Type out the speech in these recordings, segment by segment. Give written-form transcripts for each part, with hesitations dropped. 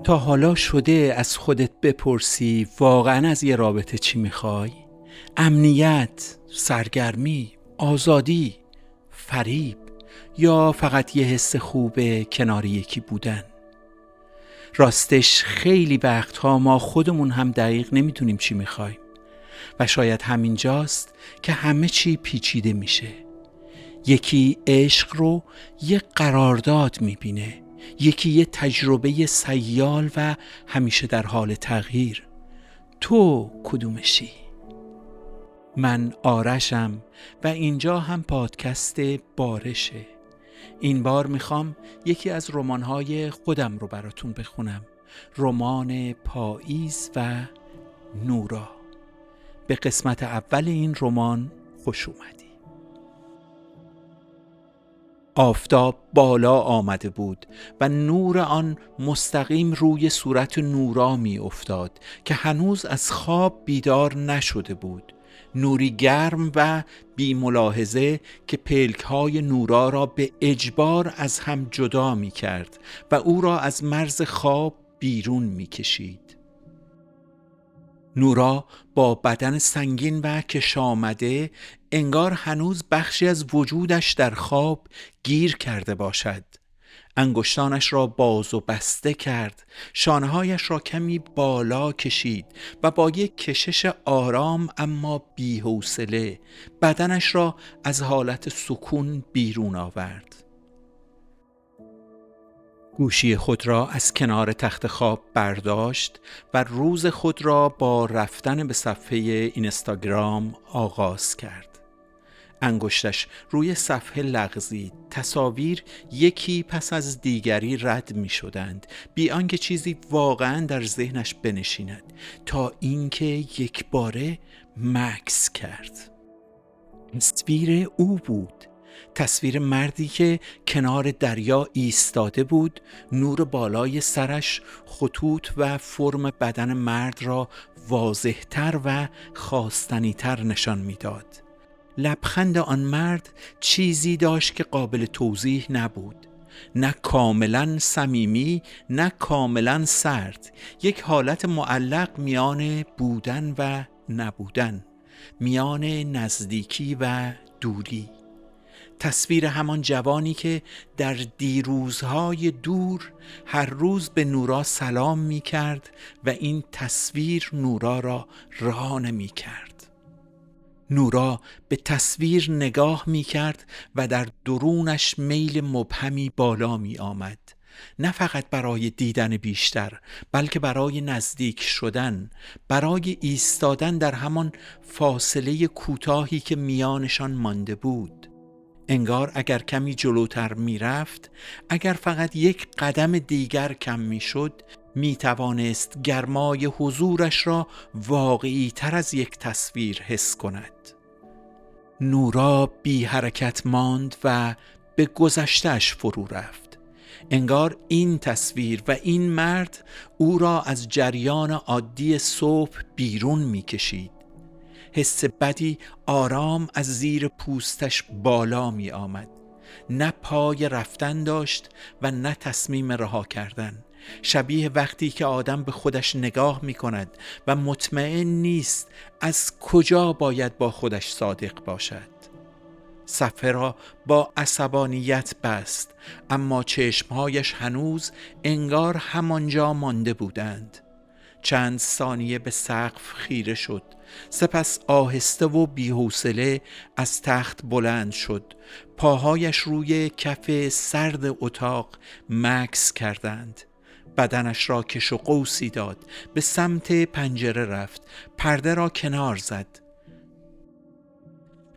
تا حالا شده از خودت بپرسی واقعا از یه رابطه چی میخوای؟ امنیت، سرگرمی، آزادی، فریب یا فقط یه حس خوبه کنار یکی بودن؟ راستش خیلی وقتها ما خودمون هم دقیق نمیدونیم چی میخوایم و شاید همینجاست که همه چی پیچیده میشه. یکی عشق رو یه قرارداد میبینه، یکی یه تجربه سیال و همیشه در حال تغییر. تو کدومشی؟ من آرشم و اینجا هم پادکست بارشه. این بار میخوام یکی از رمان‌های خودم رو براتون بخونم، رمان پاییز و نورا. به قسمت اول این رمان خوش اومدی. آفتاب بالا آمده بود و نور آن مستقیم روی صورت نورا می افتاد که هنوز از خواب بیدار نشده بود. نوری گرم و بی ملاحظه که پلک‌های نورا را به اجبار از هم جدا می کرد و او را از مرز خواب بیرون می کشید. نورا با بدن سنگین و کشامده انگار هنوز بخشی از وجودش در خواب گیر کرده باشد. انگشتانش را باز و بسته کرد، شانه‌هایش را کمی بالا کشید و با یک کشش آرام اما بی‌حوصله بدنش را از حالت سکون بیرون آورد. گوشی خود را از کنار تخت خواب برداشت و روز خود را با رفتن به صفحه اینستاگرام آغاز کرد. انگشتش روی صفحه لغزید. تصاویر یکی پس از دیگری رد می شدند بی آنکه چیزی واقعا در ذهنش بنشیند، تا اینکه یک باره مکث کرد. تصویر او بود، تصویر مردی که کنار دریا ایستاده بود. نور بالای سرش خطوط و فرم بدن مرد را واضح‌تر و خواستنی‌تر نشان می‌داد. لبخند آن مرد چیزی داشت که قابل توضیح نبود، نه کاملا صمیمی نه کاملا سرد، یک حالت معلق میان بودن و نبودن، میان نزدیکی و دوری. تصویر همان جوانی که در دیروزهای دور هر روز به نورا سلام می کرد و این تصویر نورا را رها نمی کرد. نورا به تصویر نگاه می کرد و در درونش میل مبهمی بالا می آمد، نه فقط برای دیدن بیشتر بلکه برای نزدیک شدن، برای ایستادن در همان فاصله کوتاهی که میانشان مانده بود. انگار اگر کمی جلوتر می رفت، اگر فقط یک قدم دیگر کم می شد، می توانست گرمای حضورش را واقعی تر از یک تصویر حس کند. نورا بی حرکت ماند و به گذشته‌اش فرو رفت. انگار این تصویر و این مرد او را از جریان عادی صبح بیرون می کشید. حس بدی آرام از زیر پوستش بالا می آمد. نه پای رفتن داشت و نه تصمیم رها کردن. شبیه وقتی که آدم به خودش نگاه می کند و مطمئن نیست از کجا باید با خودش صادق باشد. صفحه را با عصبانیت بست، اما چشمهایش هنوز انگار همانجا مانده بودند. چند ثانیه به سقف خیره شد، سپس آهسته و بی‌حوصله از تخت بلند شد. پاهایش روی کف سرد اتاق مکث کردند. بدنش را کش و قوسی داد، به سمت پنجره رفت، پرده را کنار زد.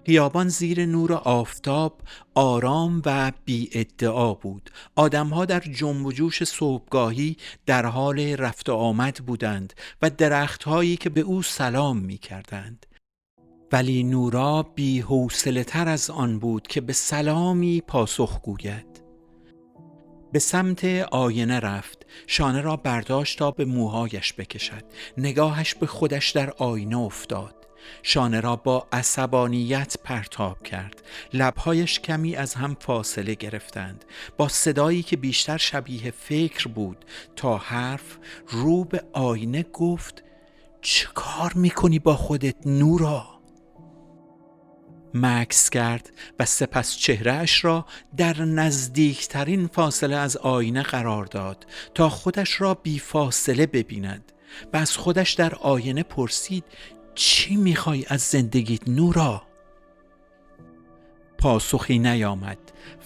خیابان زیر نور آفتاب آرام و بی ادعا بود. آدمها در جنب و جوش صبحگاهی در حال رفت و آمد بودند و درختهایی که به او سلام می کردند. ولی نورا بی حوصله تر از آن بود که به سلامی پاسخ گوید. به سمت آینه رفت، شانه را برداشت تا به موهایش بکشد. نگاهش به خودش در آینه افتاد. شانه را با عصبانیت پرتاب کرد. لبهایش کمی از هم فاصله گرفتند. با صدایی که بیشتر شبیه فکر بود تا حرف، رو به آینه گفت: چه کار میکنی با خودت نورا؟ مکث کرد و سپس چهرهش را در نزدیکترین فاصله از آینه قرار داد تا خودش را بی فاصله ببیند و از خودش در آینه پرسید: چی میخوای از زندگیت نورا؟ پاسخی نیامد.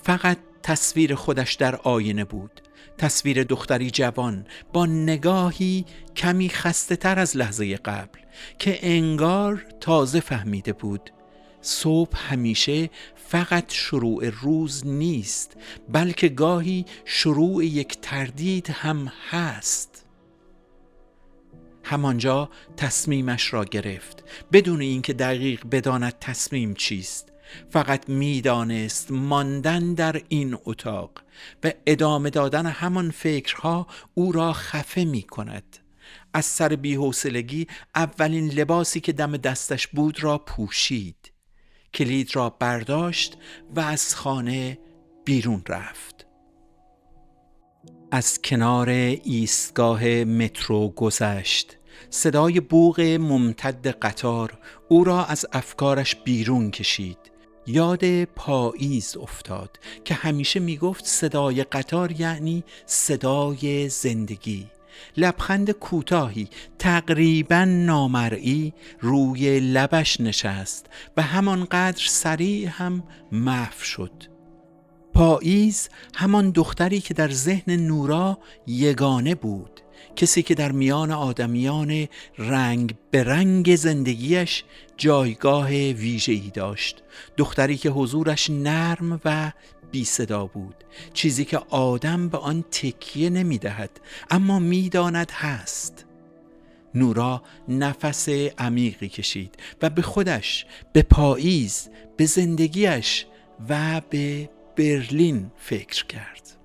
فقط تصویر خودش در آینه بود. تصویر دختری جوان با نگاهی کمی خسته تر از لحظه قبل که انگار تازه فهمیده بود صبح همیشه فقط شروع روز نیست، بلکه گاهی شروع یک تردید هم هست. همانجا تصمیمش را گرفت، بدون اینکه دقیق بداند تصمیم چیست. فقط میدانست ماندن در این اتاق و ادامه دادن همان فکرها او را خفه می کند. از سر بی‌حوصلگی اولین لباسی که دم دستش بود را پوشید، کلید را برداشت و از خانه بیرون رفت. از کنار ایستگاه مترو گذشت. صدای بوق ممتد قطار او را از افکارش بیرون کشید. یاد پاییز افتاد که همیشه میگفت صدای قطار یعنی صدای زندگی. لبخند کوتاهی تقریباً نامرئی روی لبش نشست و همانقدر سریع هم محو شد. پاییز همان دختری که در ذهن نورا یگانه بود، کسی که در میان آدمیان رنگ به رنگ زندگیش جایگاه ویژه‌ای داشت. دختری که حضورش نرم و بی صدا بود، چیزی که آدم به آن تکیه نمی دهد اما می داند هست. نورا نفس عمیقی کشید و به خودش، به پاییز، به زندگیش و به برلین فکر کرد.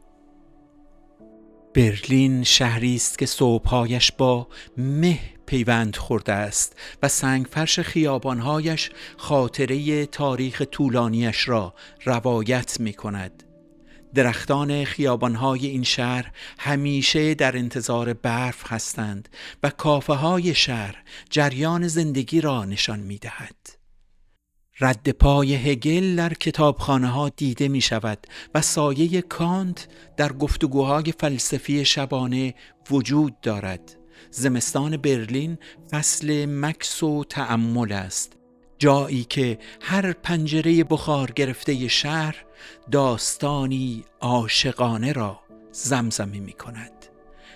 برلین شهری است که صبح‌هایش با مه پیوند خورده است و سنگفرش خیابان‌هایش خاطره تاریخ طولانیش را روایت می‌کند. درختان خیابان‌های این شهر همیشه در انتظار برف هستند و کافه‌های شهر جریان زندگی را نشان می‌دهد. رد پای هگل در کتابخانه‌ها دیده می شود و سایه کانت در گفتگوهای فلسفی شبانه وجود دارد. زمستان برلین فصل مکث و تأمل است، جایی که هر پنجره بخار گرفته شهر داستانی عاشقانه را زمزمه می کند.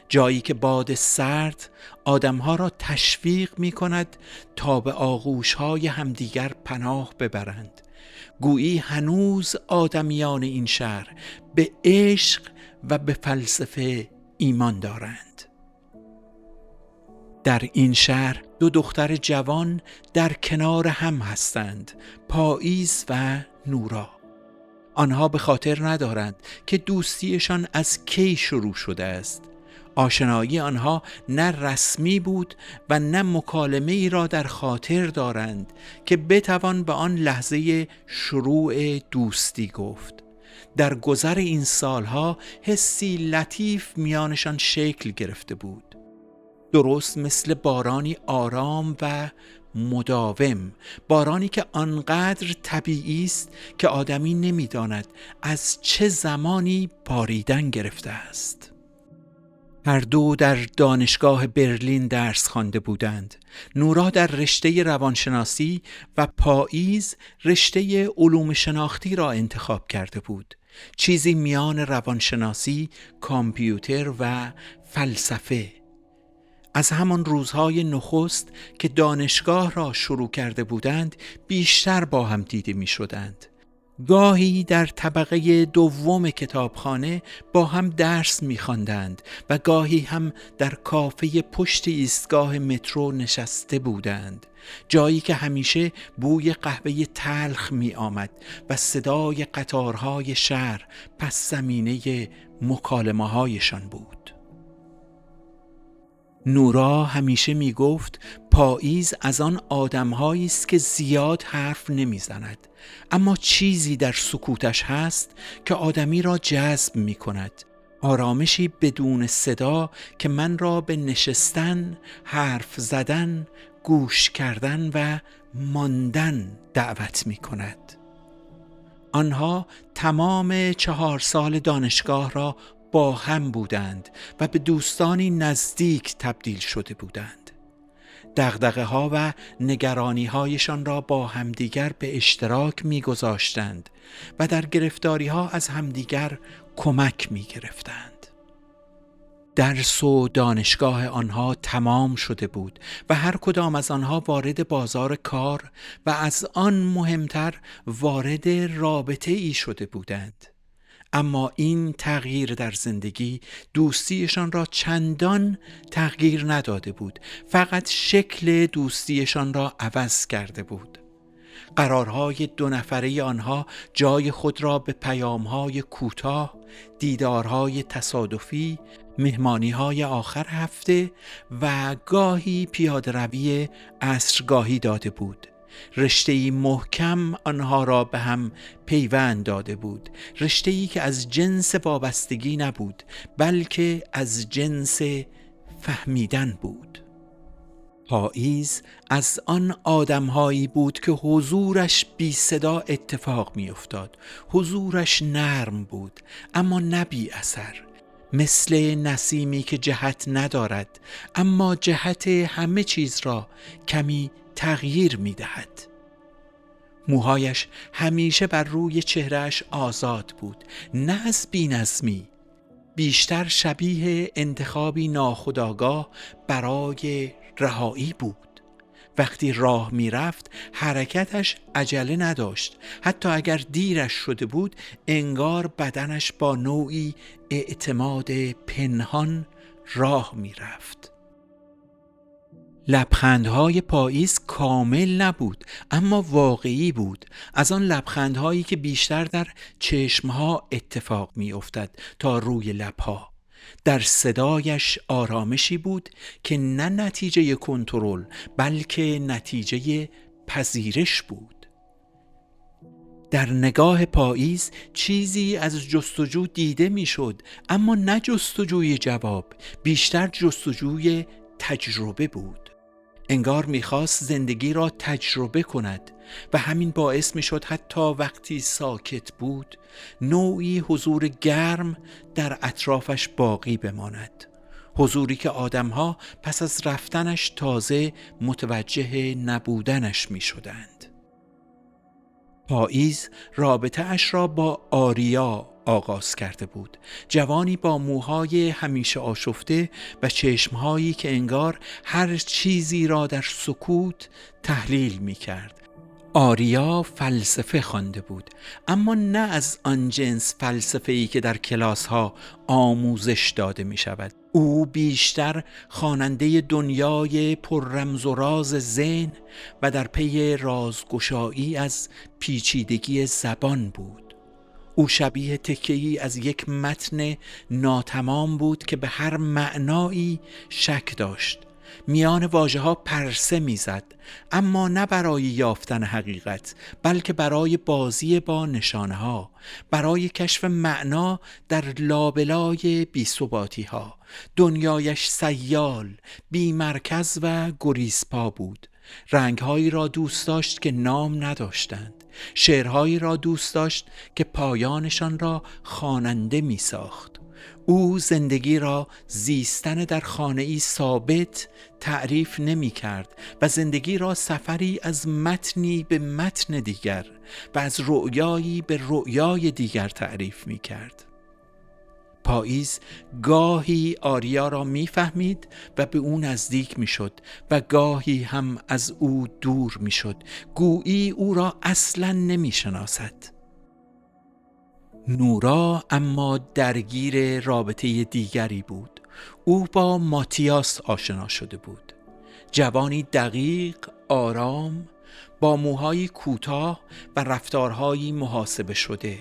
جایی که باد سرد آدمها را تشویق می کند تا به آغوشهای همدیگر پناه ببرند. گویی هنوز آدمیان این شهر به عشق و به فلسفه ایمان دارند. در این شهر دو دختر جوان در کنار هم هستند، پاییز و نورا. آنها به خاطر ندارند که دوستیشان از کی شروع شده است. آشنایی آنها نه رسمی بود و نه مکالمه ای را در خاطر دارند که بتوان به آن لحظه شروع دوستی گفت. در گذر این سالها حسی لطیف میانشان شکل گرفته بود، درست مثل بارانی آرام و مداوم، بارانی که آنقدر طبیعی است که آدمی نمی‌داند از چه زمانی باریدن گرفته است. هر دو در دانشگاه برلین درس خوانده بودند. نورا در رشته روانشناسی و پاییز رشته علوم شناختی را انتخاب کرده بود، چیزی میان روانشناسی، کامپیوتر و فلسفه. از همان روزهای نخست که دانشگاه را شروع کرده بودند بیشتر با هم دیده می شدند. گاهی در طبقه دوم کتابخانه با هم درس می خواندند و گاهی هم در کافه پشت ایستگاه مترو نشسته بودند، جایی که همیشه بوی قهوه تلخ می آمد و صدای قطارهای شهر پس زمینه مکالمه هایشان بود. نورا همیشه می گفت پاییز از آن آدم‌هایی است که زیاد حرف نمی‌زند، اما چیزی در سکوتش هست که آدمی را جذب می کند، آرامشی بدون صدا که من را به نشستن، حرف زدن، گوش کردن و ماندن دعوت می کند. آنها تمام 4 سال دانشگاه را با هم بودند و به دوستانی نزدیک تبدیل شده بودند. دغدغه ها و نگرانی هایشان را با همدیگر به اشتراک می گذاشتند و در گرفتاری ها از همدیگر کمک می گرفتند. درس و دانشگاه آنها تمام شده بود و هر کدام از آنها وارد بازار کار و از آن مهمتر وارد رابطه ای شده بودند. اما این تغییر در زندگی دوستیشان را چندان تغییر نداده بود، فقط شکل دوستیشان را عوض کرده بود. قرارهای 2 نفره آنها جای خود را به پیامهای کوتاه، دیدارهای تصادفی، مهمانیهای آخر هفته و گاهی پیاده روی عصرگاهی داده بود. رشته‌ای محکم آنها را به هم پیوند داده بود، رشته‌ای که از جنس وابستگی نبود بلکه از جنس فهمیدن بود. پاییز از آن آدم‌هایی بود که حضورش بی صدا اتفاق می افتاد. حضورش نرم بود اما نه بی اثر، مثل نسیمی که جهت ندارد اما جهت همه چیز را کمی تغییر می دهد. موهایش همیشه بر روی چهرهش آزاد بود، نه از بی‌نظمی، بیشتر شبیه انتخابی ناخودآگاه برای رهایی بود. وقتی راه می رفت حرکتش عجله نداشت، حتی اگر دیرش شده بود انگار بدنش با نوعی اعتماد پنهان راه می رفت. لبخندهای پاییز کامل نبود اما واقعی بود، از آن لبخندهایی که بیشتر در چشمها اتفاق می افتد تا روی لبها. در صدایش آرامشی بود که نه نتیجه کنترل بلکه نتیجه پذیرش بود. در نگاه پاییز چیزی از جستجو دیده می شد، اما نه جستجوی جواب، بیشتر جستجوی تجربه بود. انگار میخواست زندگی را تجربه کند و همین باعث میشد حتی وقتی ساکت بود نوعی حضور گرم در اطرافش باقی بماند، حضوری که آدمها پس از رفتنش تازه متوجه نبودنش میشدند. پاییز رابطه اش را با آریا آغاز کرده بود، جوانی با موهای همیشه آشفته و چشمهایی که انگار هر چیزی را در سکوت تحلیل می کرد. آریا فلسفه خوانده بود، اما نه از آن جنس فلسفه‌ای که در کلاس‌ها آموزش داده می شود. او بیشتر خواننده دنیای پر رمز و راز ذهن و در پی رازگشایی از پیچیدگی زبان بود. او شبیه تکه‌ای از یک متن ناتمام بود که به هر معنایی شک داشت. میان واژه‌ها پرسه می‌زد، اما نه برای یافتن حقیقت بلکه برای بازی با نشانه‌ها، برای کشف معنا در لابلای بی‌ثباتی‌ها. دنیایش سیال، بی مرکز و گریزپا بود. رنگ‌هایی را دوست داشت که نام نداشتند، شعرهایی را دوست داشت که پایانشان را خواننده می ساخت. او زندگی را زیستن در خانه‌ای ثابت تعریف نمی کرد و زندگی را سفری از متنی به متن دیگر و از رؤیایی به رؤیای دیگر تعریف می کرد. پاییز گاهی آریا را میفهمید و به او نزدیک میشد و گاهی هم از او دور میشد، گویی او را اصلاً نمیشناسد. نورا اما درگیر رابطه دیگری بود. او با ماتیاس آشنا شده بود، جوانی دقیق، آرام، با موهای کوتاه و رفتارهایی محاسبه شده.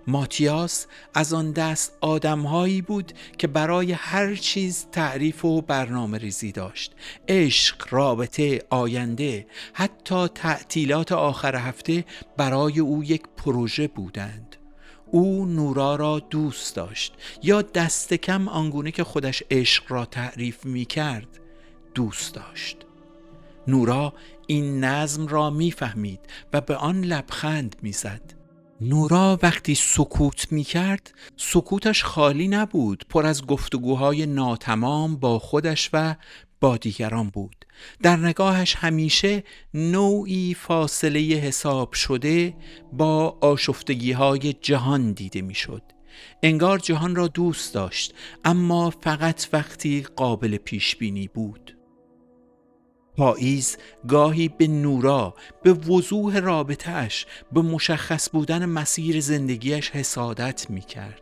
ماتیاس از آن دست آدم‌هایی بود که برای هر چیز تعریف و برنامه ریزی داشت. عشق، رابطه، آینده، حتی تعطیلات آخر هفته برای او یک پروژه بودند. او نورا را دوست داشت، یا دست کم آنگونه که خودش عشق را تعریف می کرد دوست داشت. نورا این نظم را می فهمید و به آن لبخند می زد. نورا وقتی سکوت می کرد، سکوتش خالی نبود، پر از گفتگوهای ناتمام با خودش و با دیگران بود. در نگاهش همیشه نوعی فاصله حساب شده با آشفتگی های جهان دیده می شد. انگار جهان را دوست داشت، اما فقط وقتی قابل پیش بینی بود. پاییز گاهی به نورا، به وضوح رابطه‌اش، به مشخص بودن مسیر زندگیش حسادت می کرد.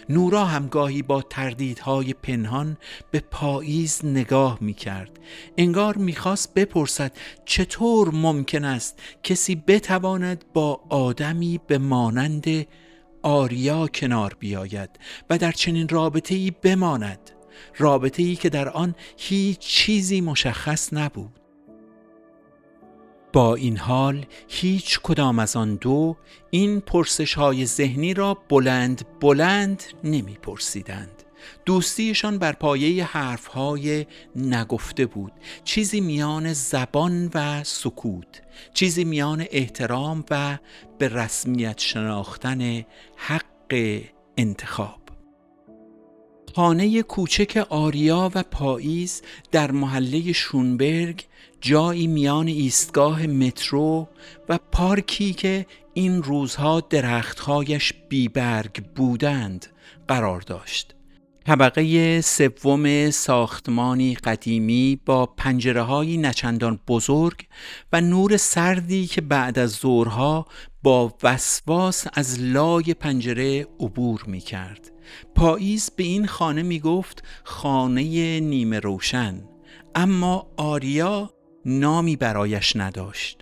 نورا هم گاهی با تردیدهای پنهان به پاییز نگاه می کرد. انگار می خواست بپرسد چطور ممکن است کسی بتواند با آدمی به مانند آریا کنار بیاید و در چنین رابطه‌ای بماند، رابطه‌ای که در آن هیچ چیزی مشخص نبود. با این حال هیچ کدام از آن دو این پرسش‌های ذهنی را بلند بلند نمی پرسیدند. دوستیشان بر پایه حرف‌های نگفته بود، چیزی میان زبان و سکوت، چیزی میان احترام و به رسمیت شناختن حق انتخاب. خانه کوچک آریا و پاییز در محله شونبرگ، جایی میان ایستگاه مترو و پارکی که این روزها درختهایش بیبرگ بودند قرار داشت. طبقه سوم ساختمانی قدیمی با پنجره‌های نچندان بزرگ و نور سردی که بعد از ظهرها با وسواس از لای پنجره عبور می کرد. پاییز به این خانه می گفت خانه نیمه روشن، اما آریا نامی برایش نداشت.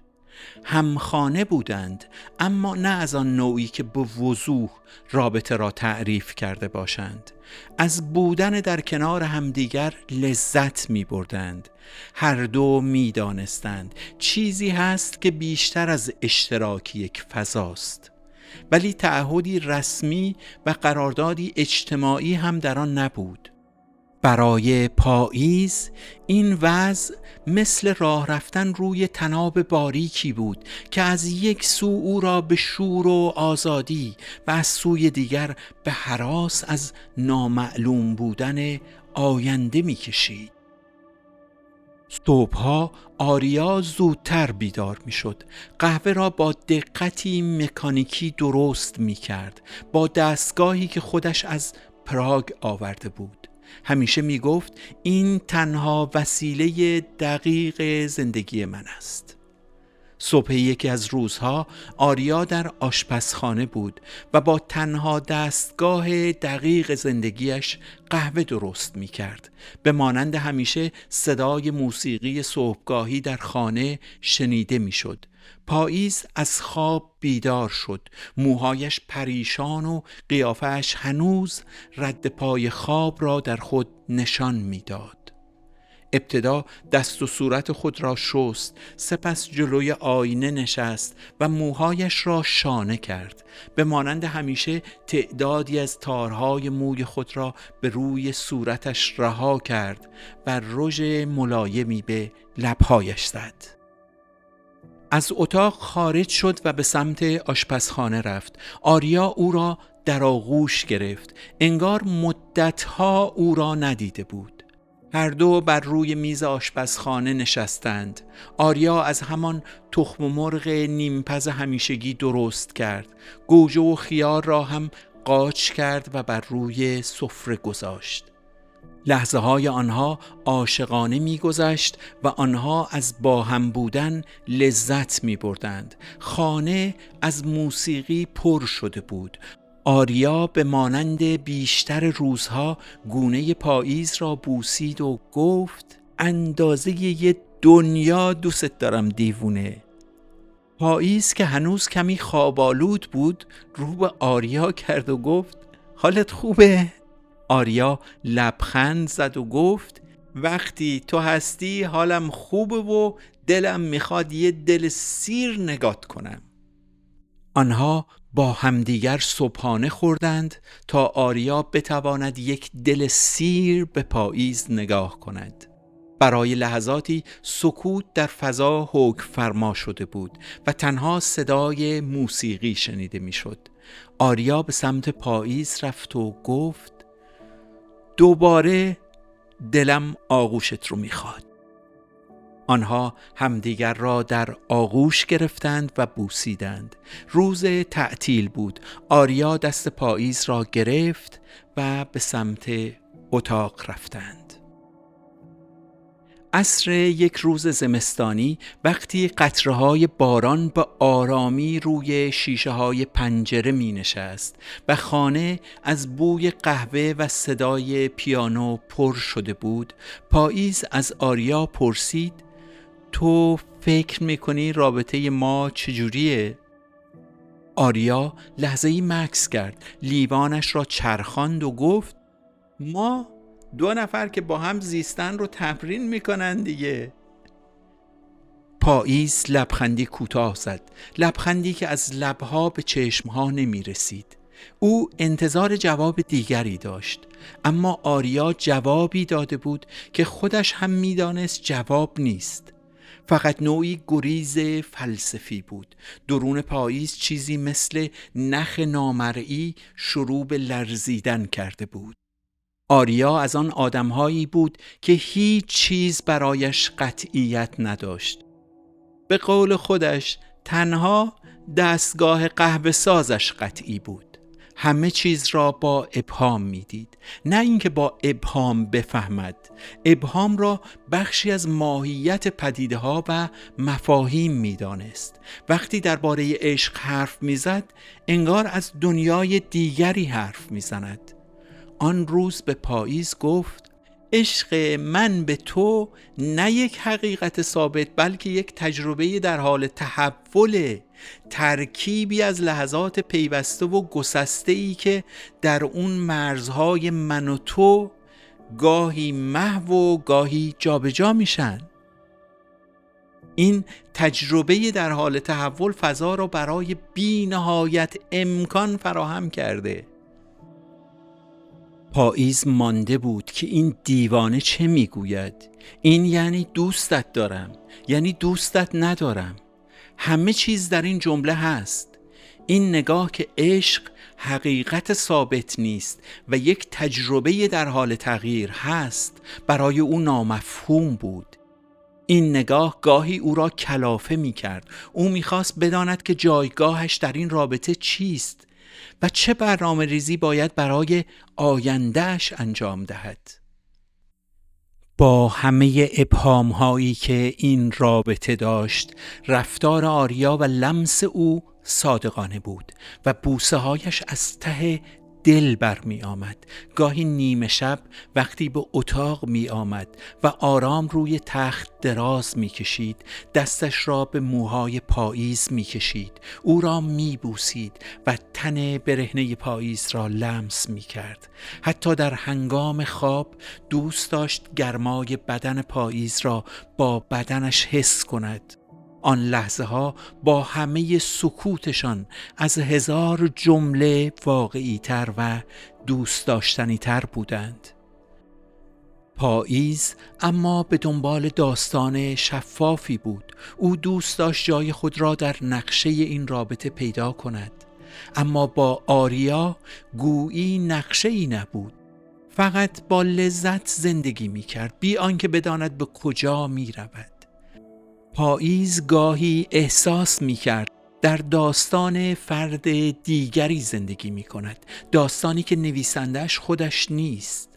همخانه بودند، اما نه از آن نوعی که به وضوح رابطه را تعریف کرده باشند. از بودن در کنار همدیگر لذت می بردند. هر دو می دانستند چیزی هست که بیشتر از اشتراک یک فضاست، ولی تعهدی رسمی و قراردادی اجتماعی هم در آن نبود. برای پاییز این وضع مثل راه رفتن روی طناب باریکی بود که از یک سو او را به شور و آزادی و از سوی دیگر به هراس از نامعلوم بودن آینده می کشید. صبحها آریا زودتر بیدار می شد. قهوه را با دقتی مکانیکی درست می کرد، با دستگاهی که خودش از پراگ آورده بود. همیشه می گفت این تنها وسیله دقیق زندگی من است. صبح یکی از روزها آریا در آشپزخانه بود و با تنها دستگاه دقیق زندگیش قهوه درست می کرد. به مانند همیشه صدای موسیقی صبحگاهی در خانه شنیده می شد. پاییز از خواب بیدار شد، موهایش پریشان و قیافه‌اش هنوز رد پای خواب را در خود نشان می‌داد. ابتدا دست و صورت خود را شست، سپس جلوی آینه نشست و موهایش را شانه کرد. به مانند همیشه تعدادی از تارهای موی خود را به روی صورتش رها کرد و رژ ملایمی به لب‌هایش زد. از اتاق خارج شد و به سمت آشپزخانه رفت. آریا او را در آغوش گرفت، انگار مدتها او را ندیده بود. هر دو بر روی میز آشپزخانه نشستند. آریا از همان تخم مرغ نیمپز همیشگی درست کرد. گوجه و خیار را هم قاچ کرد و بر روی سفره گذاشت. لحظه های آنها عاشقانه می گذشت و آنها از با هم بودن لذت می بردند. خانه از موسیقی پر شده بود. آریا به مانند بیشتر روزها گونه پاییز را بوسید و گفت اندازه یه دنیا دوست دارم دیوونه. پاییز که هنوز کمی خواب‌آلود بود رو به آریا کرد و گفت حالت خوبه؟ آریا لبخند زد و گفت وقتی تو هستی حالم خوبه و دلم میخواد یه دل سیر نگات کنم. آنها با همدیگر صبحانه خوردند تا آریا بتواند یک دل سیر به پاییز نگاه کند. برای لحظاتی سکوت در فضا حکم فرما شده بود و تنها صدای موسیقی شنیده میشد. آریا به سمت پاییز رفت و گفت دوباره دلم آغوشت رو میخواد. آنها همدیگر را در آغوش گرفتند و بوسیدند. روز تعطیل بود. آریا دست پاییز را گرفت و به سمت اتاق رفتند. عصر یک روز زمستانی وقتی قطره‌های باران به آرامی روی شیشه‌های پنجره می‌نشست و خانه از بوی قهوه و صدای پیانو پر شده بود، پاییز از آریا پرسید تو فکر می‌کنی رابطه ما چجوریه؟ آریا لحظه‌ای مکث کرد، لیوانش را چرخاند و گفت ما دو نفر که با هم زیستن رو تمرین میکنن دیگه. پاییز لبخندی کوتاه زد، لبخندی که از لبها به چشمها نمی رسید. او انتظار جواب دیگری داشت، اما آریا جوابی داده بود که خودش هم می دانست جواب نیست. فقط نوعی گریز فلسفی بود. درون پاییز چیزی مثل نخ نامرئی شروع به لرزیدن کرده بود. آریا از آن آدم‌هایی بود که هیچ چیز برایش قطعیت نداشت. به قول خودش تنها دستگاه قهوه سازش قطعی بود. همه چیز را با ابهام می‌دید، نه اینکه با ابهام بفهمد. ابهام را بخشی از ماهیت پدیده‌ها و مفاهیم می‌دانست. وقتی درباره عشق حرف می‌زد، انگار از دنیای دیگری حرف می‌زند. آن روز به پاییز گفت عشق من به تو نه یک حقیقت ثابت بلکه یک تجربه در حال تحول، ترکیبی از لحظات پیوسته و گسسته‌ای که در اون مرزهای من و تو گاهی محو و گاهی جابجا میشن. این تجربه در حال تحول فضا را برای بی نهایت امکان فراهم کرده. پاییز مانده بود که این دیوانه چه میگوید. این یعنی دوستت دارم، یعنی دوستت ندارم. همه چیز در این جمله هست. این نگاه که عشق حقیقت ثابت نیست و یک تجربه در حال تغییر هست برای او نامفهوم بود. این نگاه گاهی او را کلافه می کرد. او می خواست بداند که جایگاهش در این رابطه چیست و چه برنامه ریزی باید برای آیندهش انجام دهد. با همه ابهام هایی که این رابطه داشت، رفتار آریا و لمس او صادقانه بود و بوسه هایش از ته دل برمی آمد. گاهی نیمه شب وقتی به اتاق می آمد و آرام روی تخت دراز می کشید، دستش را به موهای پاییز می کشید، او را می بوسید و تن برهنه پاییز را لمس می کرد. حتی در هنگام خواب دوست داشت گرمای بدن پاییز را با بدنش حس کند. آن لحظه ها با همه سکوتشان از هزار جمله واقعی تر و دوست داشتنی تر بودند. پاییز اما به دنبال داستان شفافی بود. او دوست داشت جای خود را در نقشه این رابطه پیدا کند، اما با آریا گویی نقشه‌ای نبود. فقط با لذت زندگی می کرد بی آنکه بداند به کجا می رود. پاییز گاهی احساس می کرد در داستان فرد دیگری زندگی می کند، داستانی که نویسندش خودش نیست.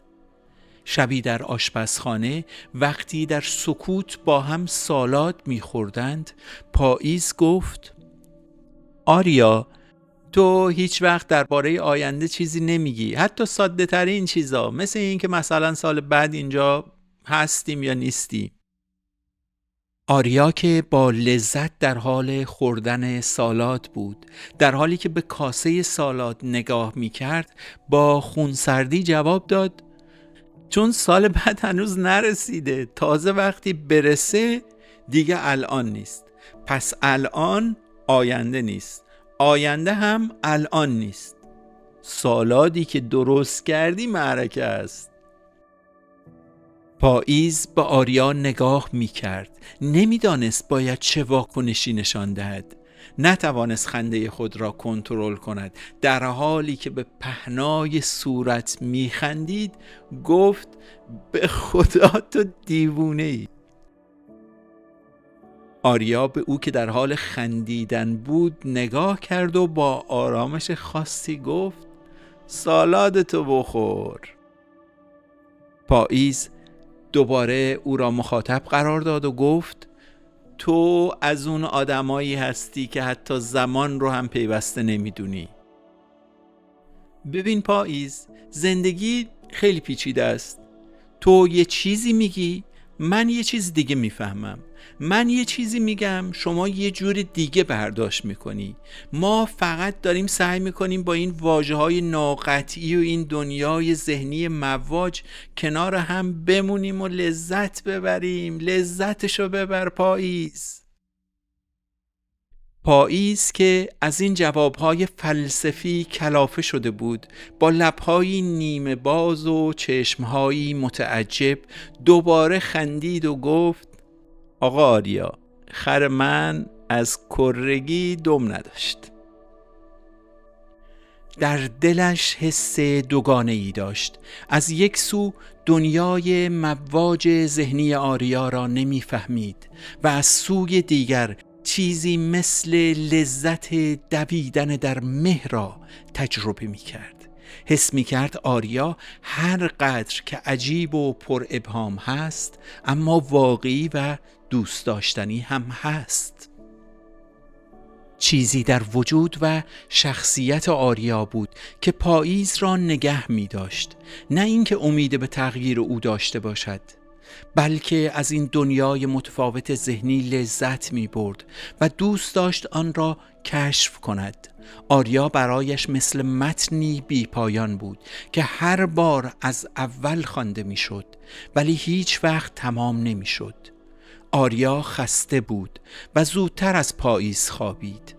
شبی در آشپزخانه وقتی در سکوت با هم سالاد می خوردند، پاییز گفت آریا تو هیچ وقت درباره آینده چیزی نمیگی، حتی ساده ترین چیزا، مثل این که مثلا سال بعد اینجا هستیم یا نیستیم. آریا که با لذت در حال خوردن سالاد بود، در حالی که به کاسه سالاد نگاه می کرد، با خونسردی جواب داد: چون سال بعد هنوز نرسیده، تازه وقتی برسه دیگه الان نیست. پس الان آینده نیست، آینده هم الان نیست. سالادی که درست کردی معرکه است. پاییز به آریا نگاه می کرد. نمی دانست باید چه واکنشی نشان دهد. نتوانست خنده خود را کنترل کند. در حالی که به پهنای صورت می خندید گفت: به خدا تو دیوونه ای. آریا به او که در حال خندیدن بود نگاه کرد و با آرامش خاصی گفت: سالادتو بخور. پاییز دوباره او را مخاطب قرار داد و گفت: تو از اون آدمایی هستی که حتی زمان رو هم پیوسته نمیدونی. ببین پاییز، زندگی خیلی پیچیده است. تو یه چیزی میگی، من یه چیز دیگه میفهمم. من یه چیزی میگم، شما یه جور دیگه برداشت میکنی. ما فقط داریم سعی میکنیم با این واژه‌های ناقطعی و این دنیای ذهنی مواج کنار هم بمونیم و لذت ببریم. لذتشو ببر پاییز. پاییز که از این جوابهای فلسفی کلافه شده بود، با لب‌هایی نیمه باز و چشم‌هایی متعجب دوباره خندید و گفت: آقا آریا، خر من از کرگی دم نداشت. در دلش حس دوگانه‌ای داشت. از یک سو دنیای مواج ذهنی آریا را نمی‌فهمید و از سوی دیگر چیزی مثل لذت دویدن در مه را تجربه می کرد. حس می کرد آریا هر قدر که عجیب و پر ابهام هست، اما واقعی و دوست داشتنی هم هست. چیزی در وجود و شخصیت آریا بود که پاییز را نگه می داشت. نه اینکه امید به تغییر او داشته باشد، بلکه از این دنیای متفاوت ذهنی لذت می برد و دوست داشت آن را کشف کند. آریا برایش مثل متنی بی پایان بود که هر بار از اول خوانده می شد ولی هیچ وقت تمام نمی شد. آریا خسته بود و زودتر از پاییز خوابید.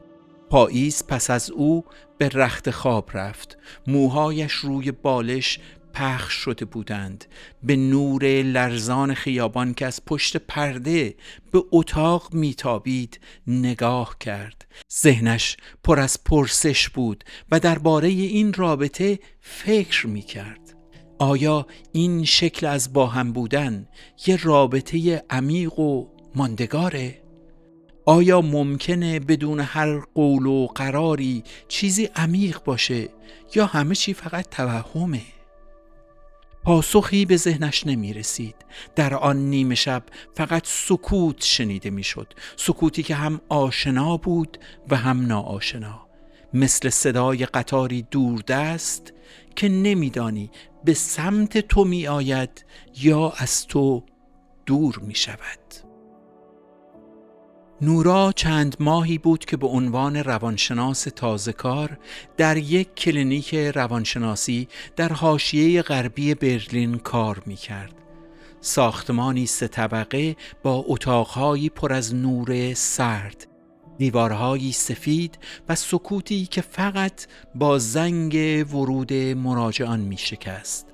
پاییز پس از او به رخت خواب رفت. موهایش روی بالش پخش شده بودند. به نور لرزان خیابان که از پشت پرده به اتاق میتابید نگاه کرد. ذهنش پر از پرسش بود و درباره این رابطه فکر میکرد. آیا این شکل از با هم بودن یه رابطه عمیق و ماندگاره؟ آیا ممکنه بدون هر قول و قراری چیزی عمیق باشه یا همه چی فقط توهمه؟ پاسخی به ذهنش نمی رسید. در آن نیمه شب فقط سکوت شنیده می شد. سکوتی که هم آشنا بود و هم ناآشنا، مثل صدای قطاری دوردست که نمیدانی به سمت تو می آید یا از تو دور می شود. نورا چند ماهی بود که به عنوان روانشناس تازه‌کار در یک کلینیک روانشناسی در حاشیه غربی برلین کار می‌کرد. ساختمانی 3 طبقه با اتاق‌هایی پر از نور سرد، دیوارهایی سفید و سکوتی که فقط با زنگ ورود مراجعان می‌شکست.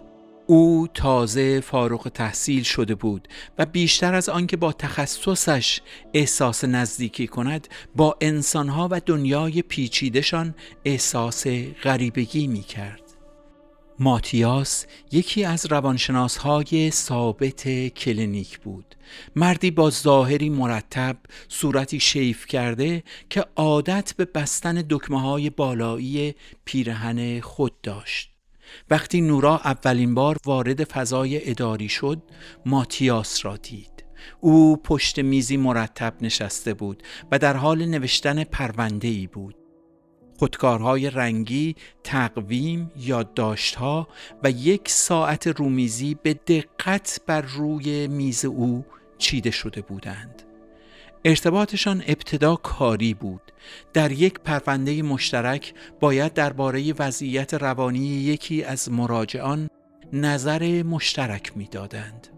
او تازه فارغ التحصیل شده بود و بیشتر از آن که با تخصصش احساس نزدیکی کند، با انسانها و دنیای پیچیده‌شان احساس غریبگی می کرد. ماتیاس یکی از روانشناس‌های ثابت کلینیک بود. مردی با ظاهری مرتب، صورتی شیف کرده که عادت به بستن دکمه‌های بالایی پیرهن خود داشت. وقتی نورا اولین بار وارد فضای اداری شد، ماتیاس را دید. او پشت میزی مرتب نشسته بود و در حال نوشتن پرونده‌ای بود. خودکارهای رنگی، تقویم، یادداشت‌ها و 1 ساعت رومیزی به دقت بر روی میز او چیده شده بودند. ارتباطشان ابتدا کاری بود. در یک پرونده مشترک باید درباره وضعیت روانی یکی از مراجعان نظر مشترک می‌دادند.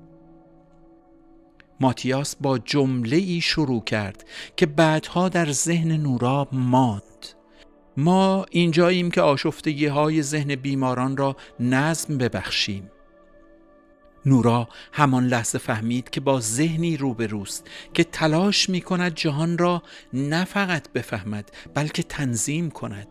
ماتیاس با جمله‌ای شروع کرد که بعدها در ذهن نورا ماند. ما اینجاییم که آشفتگی‌های ذهن بیماران را نظم ببخشیم. نورا همان لحظه فهمید که با ذهنی روبروست که تلاش می‌کند جهان را نه فقط بفهمد بلکه تنظیم کند،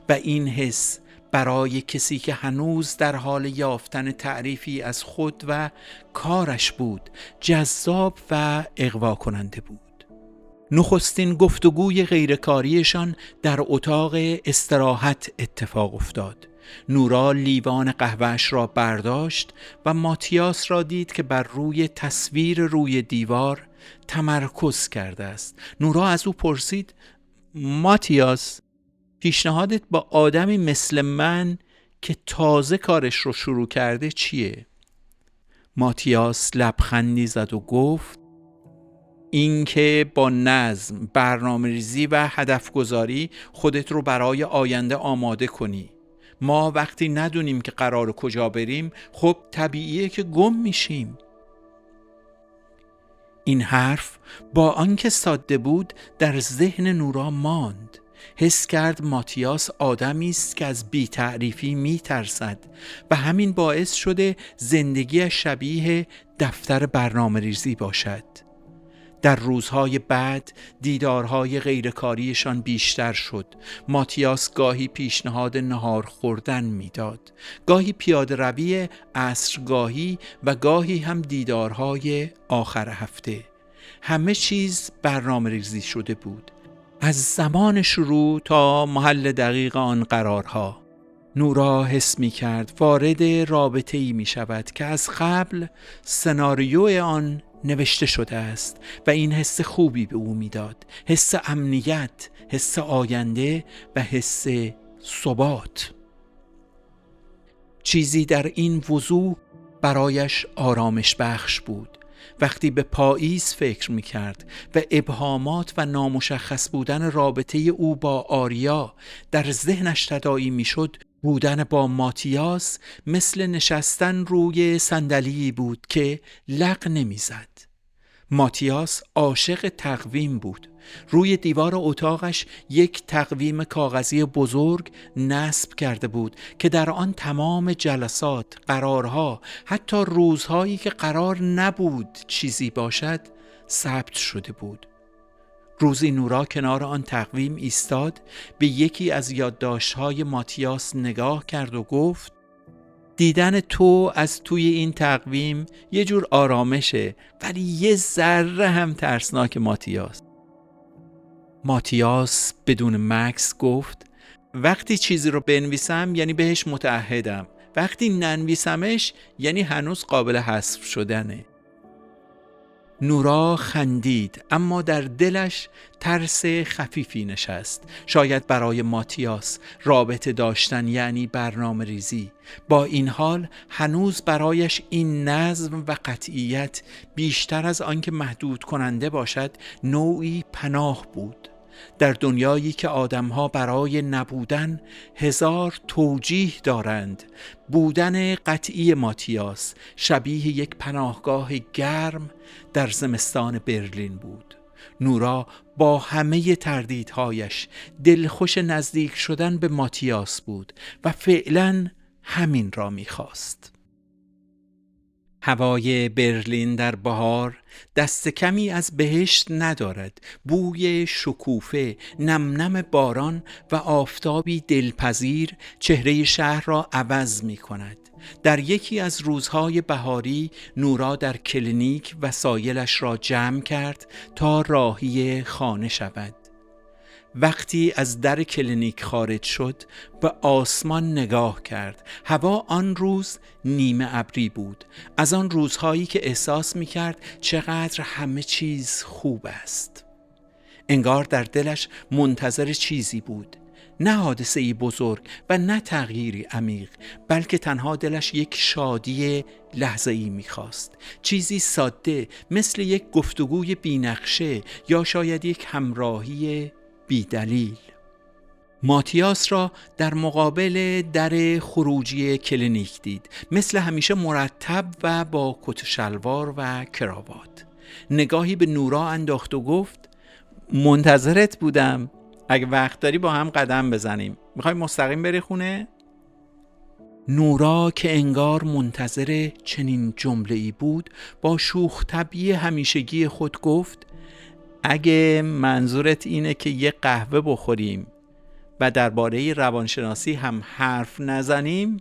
و این حس برای کسی که هنوز در حال یافتن تعریفی از خود و کارش بود جذاب و اغوا کننده بود. نخستین گفتگوی غیرکاریشان در اتاق استراحت اتفاق افتاد. نورا لیوان قهوه‌اش را برداشت و ماتیاس را دید که بر روی تصویر روی دیوار تمرکز کرده است. نورا از او پرسید: ماتیاس، پیشنهادت با آدمی مثل من که تازه کارش رو شروع کرده چیه؟ ماتیاس لبخندی زد و گفت: این که با نظم، برنامه‌ریزی و هدف گذاری خودت رو برای آینده آماده کنی. ما وقتی ندونیم که قرار کجا بریم، خب طبیعیه که گم میشیم. این حرف با آنکه ساده بود در ذهن نورا ماند. حس کرد ماتیاس آدمی است که از بی‌تعریفی میترسد و همین باعث شده زندگی شبیه دفتر برنامه‌ریزی باشد. در روزهای بعد دیدارهای غیرکاریشان بیشتر شد. ماتیاس گاهی پیشنهاد نهار خوردن میداد، گاهی پیاده روی عصرگاهی و گاهی هم دیدارهای آخر هفته. همه چیز برنامه‌ریزی شده بود، از زمان شروع تا محل دقیق آن قرارها. نورا حس می کرد وارد رابطه‌ای می شود که از قبل سناریوی آن نوشته شده است و این حس خوبی به او میداد، حس امنیت، حس آینده و حس ثبات. چیزی در این وضوح برایش آرامش بخش بود. وقتی به پاییز فکر می‌کرد و ابهامات و نامشخص بودن رابطه او با آریا در ذهنش تداعی می‌شد، بودن با ماتیاس مثل نشستن روی صندلی بود که لق نمی‌زد. ماتیاس عاشق تقویم بود. روی دیوار اتاقش یک تقویم کاغذی بزرگ نصب کرده بود که در آن تمام جلسات، قرارها، حتی روزهایی که قرار نبود چیزی باشد ثبت شده بود. روزی نورا کنار آن تقویم ایستاد، به یکی از یادداشت‌های ماتیاس نگاه کرد و گفت: دیدن تو از توی این تقویم یه جور آرامشه، ولی یه ذره هم ترسناک. ماتیاس بدون مکث گفت: وقتی چیزی رو بنویسم یعنی بهش متعهدم، وقتی ننویسمش یعنی هنوز قابل حذف شدنه. نورا خندید، اما در دلش ترس خفیفی نشست. شاید برای ماتیاس رابطه داشتن یعنی برنامه ریزی. با این حال هنوز برایش این نظم و قطعیت بیشتر از آنکه محدود کننده باشد نوعی پناه بود. در دنیایی که آدمها برای نبودن هزار توجیه دارند، بودن قطعی ماتیاس شبیه یک پناهگاه گرم در زمستان برلین بود. نورا با همه تردیدهایش دلخوش نزدیک شدن به ماتیاس بود و فعلاً همین را می‌خواست. هوای برلین در بهار دست کمی از بهشت ندارد. بوی شکوفه، نم باران و آفتابی دلپذیر چهره شهر را عوض می کند. در یکی از روزهای بهاری نورا در کلینیک وسایلش را جمع کرد تا راهی خانه شود. وقتی از در کلینیک خارج شد به آسمان نگاه کرد. هوا آن روز نیمه ابری بود، از آن روزهایی که احساس می کرد چقدر همه چیز خوب است. انگار در دلش منتظر چیزی بود. نه حادثه‌ای بزرگ و نه تغییری عمیق، بلکه تنها دلش یک شادی لحظه‌ای می‌خواست. چیزی ساده مثل یک گفتگوی بی‌نقشه یا شاید یک همراهی بی‌دلیل. ماتیاس را در مقابل در خروجی کلینیک دید، مثل همیشه مرتب و با کت و شلوار و کراوات. نگاهی به نورا انداخت و گفت منتظرت بودم. اگه وقت داری با هم قدم بزنیم. میخوای مستقیم بری خونه؟ نورا که انگار منتظر چنین جمله‌ای بود با شوخ طبعی همیشگی خود گفت اگه منظورت اینه که یه قهوه بخوریم و درباره روانشناسی هم حرف نزنیم،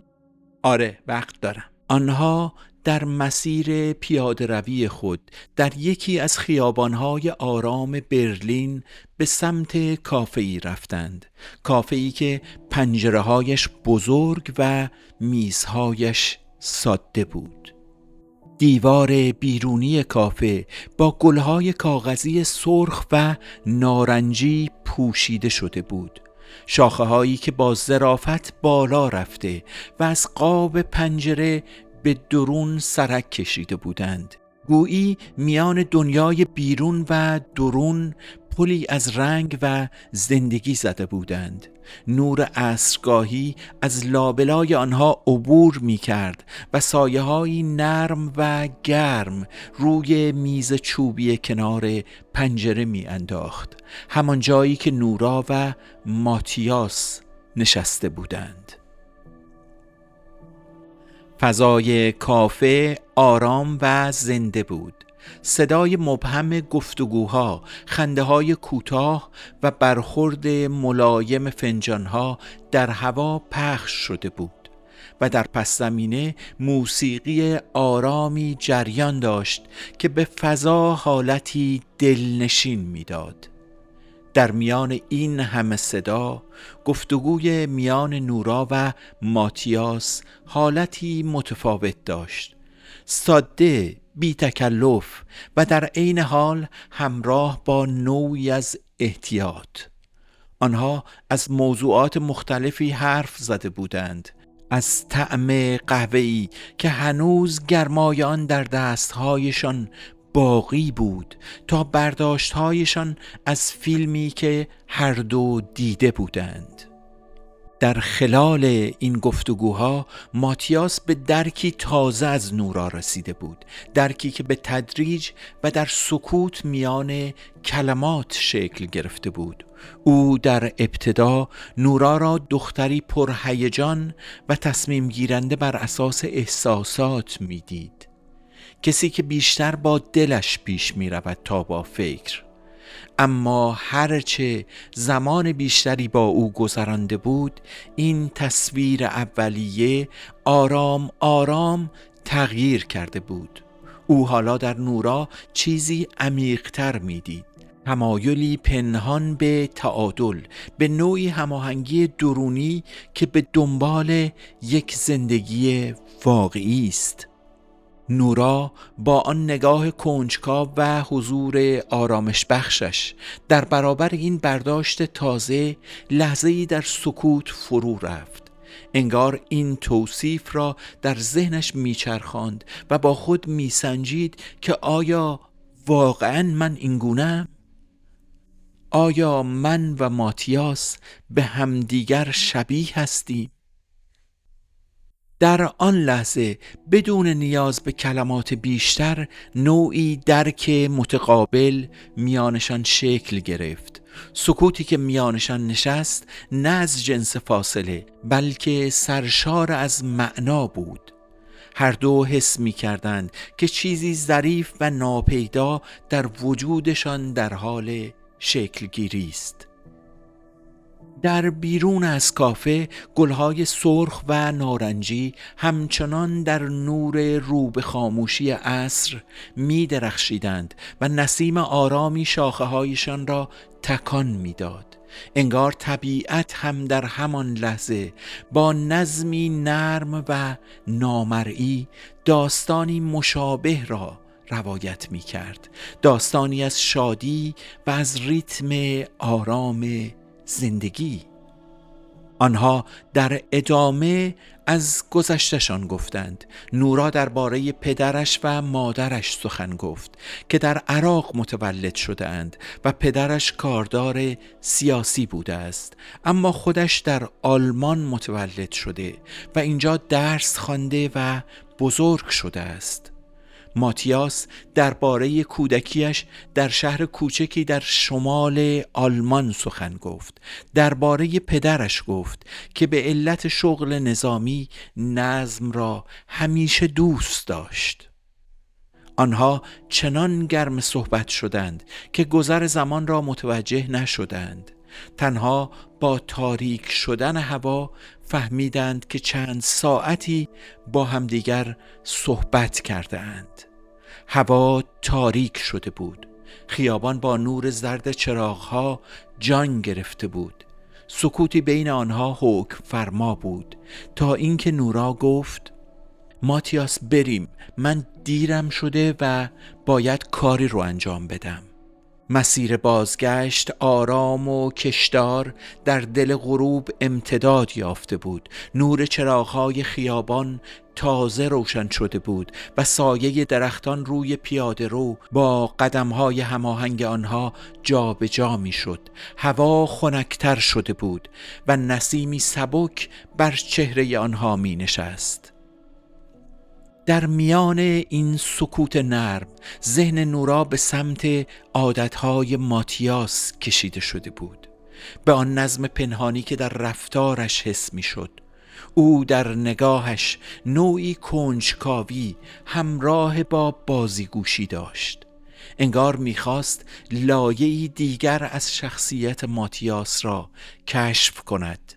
آره وقت دارم. آنها در مسیر پیاده روی خود در یکی از خیابانهای آرام برلین به سمت کافه‌ای رفتند. کافه‌ای که پنجره‌هایش بزرگ و میزهایش ساده بود. دیوار بیرونی کافه با گلهای کاغذی سرخ و نارنجی پوشیده شده بود. شاخه هایی که با ظرافت بالا رفته و از قاب پنجره به درون سرک کشیده بودند. گویی میان دنیای بیرون و درون پلی از رنگ و زندگی زده بودند. نور عصرگاهی از لابلای آنها عبور می کرد و سایه های نرم و گرم روی میز چوبی کنار پنجره می انداخت، همان جایی که نورا و ماتیاس نشسته بودند. فضای کافه آرام و زنده بود. صدای مبهم گفتگوها، خنده‌های کوتاه و برخورد ملایم فنجانها در هوا پخش شده بود و در پس زمینه موسیقی آرامی جریان داشت که به فضا حالتی دلنشین میداد. در میان این همه صدا، گفتگوی میان نورا و ماتیاس حالتی متفاوت داشت. ساده، بی تکلف و در عین حال همراه با نوعی از احتیاط. آنها از موضوعات مختلفی حرف زده بودند. از طعم قهوه‌ای که هنوز گرمای آن در دستهایشان باقی بود تا برداشتهایشان از فیلمی که هر دو دیده بودند. در خلال این گفتگوها ماتیاس به درکی تازه از نورا رسیده بود، درکی که به تدریج و در سکوت میان کلمات شکل گرفته بود. او در ابتدا نورا را دختری پرهیجان و تصمیم گیرنده بر اساس احساسات میدید، کسی که بیشتر با دلش پیش می رود تا با فکر. اما هرچه زمان بیشتری با او گذرانده بود، این تصویر اولیه آرام آرام تغییر کرده بود. او حالا در نورا چیزی عمیق‌تر می‌دید، تمایلی پنهان به تعادل، به نوعی هماهنگی درونی که به دنبال یک زندگی واقعی است. نورا با آن نگاه کنجکاو و حضور آرامش بخشش در برابر این برداشت تازه لحظه‌ای در سکوت فرو رفت. انگار این توصیف را در ذهنش میچرخاند و با خود میسنجید که آیا واقعاً من اینگونه‌ام؟ آیا من و ماتیاس به همدیگر شبیه هستیم؟ در آن لحظه بدون نیاز به کلمات بیشتر نوعی درک متقابل میانشان شکل گرفت. سکوتی که میانشان نشست نه از جنس فاصله بلکه سرشار از معنا بود. هر دو حس می کردند که چیزی ظریف و ناپیدا در وجودشان در حال شکل گیری است. در بیرون از کافه گلهای سرخ و نارنجی همچنان در نور رو به خاموشی عصر می درخشیدند و نسیم آرامی شاخه هایشان را تکان می داد. انگار طبیعت هم در همان لحظه با نظمی نرم و نامرئی داستانی مشابه را روایت می کرد. داستانی از شادی و از ریتم آرام زندگی. آنها در ادامه از گذشتشان گفتند. نورا درباره پدرش و مادرش سخن گفت که در عراق متولد شده اند و پدرش کاردار سیاسی بوده است، اما خودش در آلمان متولد شده و اینجا درس خوانده و بزرگ شده است. ماتیاس درباره کودکیش در شهر کوچکی در شمال آلمان سخن گفت. درباره پدرش گفت که به علت شغل نظامی نظم را همیشه دوست داشت. آنها چنان گرم صحبت شدند که گذر زمان را متوجه نشدند. تنها با تاریک شدن هوا فهمیدند که چند ساعتی با همدیگر صحبت کرده اند. هوا تاریک شده بود. خیابان با نور زرد چراغها جان گرفته بود. سکوتی بین آنها حکم فرما بود تا اینکه نورا گفت: ماتیاس بریم، من دیرم شده و باید کاری رو انجام بدم. مسیر بازگشت آرام و کشدار در دل غروب امتداد یافته بود. نور چراغ‌های خیابان تازه روشن شده بود و سایه درختان روی پیاده رو با قدم‌های هماهنگ آنها جا به جا می‌شد. هوا خنک‌تر شده بود و نسیمی سبک بر چهره آنها می‌نشست. در میان این سکوت نرم ذهن نورا به سمت عادتهای ماتیاس کشیده شده بود، به آن نظم پنهانی که در رفتارش حس می شد. او در نگاهش نوعی کنجکاوی همراه با بازیگوشی داشت. انگار می‌خواست لایه‌ای دیگر از شخصیت ماتیاس را کشف کند.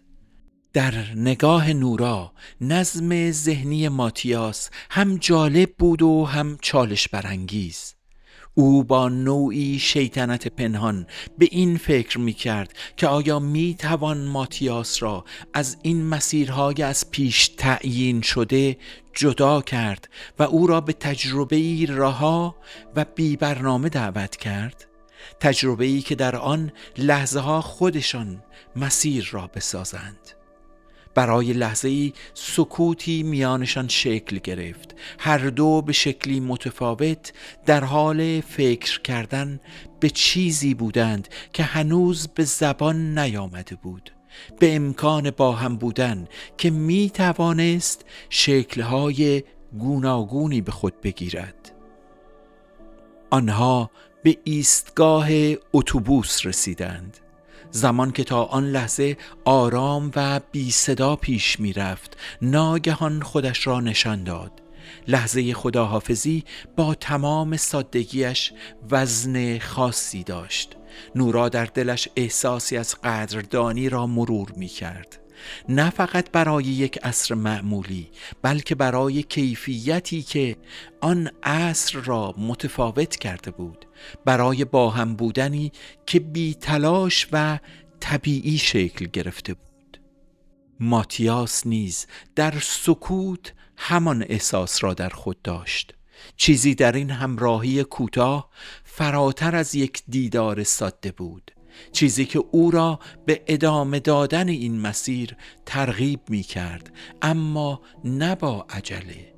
در نگاه نورا نظم ذهنی ماتیاس هم جالب بود و هم چالش برانگیز. او با نوعی شیطنت پنهان به این فکر می‌کرد که آیا می‌توان ماتیاس را از این مسیرهای از پیش تعیین شده جدا کرد و او را به تجربه‌ای رها و بی برنامه دعوت کرد؟ تجربه‌ای که در آن لحظه‌ها خودشان مسیر را بسازند. برای لحظه‌ای سکوتی میانشان شکل گرفت. هر دو به شکلی متفاوت در حال فکر کردن به چیزی بودند که هنوز به زبان نیامده بود، به امکان با هم بودن که می توانست شکل‌های گوناگونی به خود بگیرد. آنها به ایستگاه اتوبوس رسیدند. زمان که تا آن لحظه آرام و بی صدا پیش می رفت ناگهان خودش را نشان داد. لحظه خداحافظی با تمام سادگیش وزن خاصی داشت. نورا در دلش احساسی از قدردانی را مرور می کرد، نه فقط برای یک عصر معمولی بلکه برای کیفیتی که آن عصر را متفاوت کرده بود، برای با هم بودنی که بی تلاش و طبیعی شکل گرفته بود. ماتیاس نیز در سکوت همان احساس را در خود داشت. چیزی در این همراهی کوتاه فراتر از یک دیدار ساده بود، چیزی که او را به ادامه دادن این مسیر ترغیب می کرد، اما نه با عجله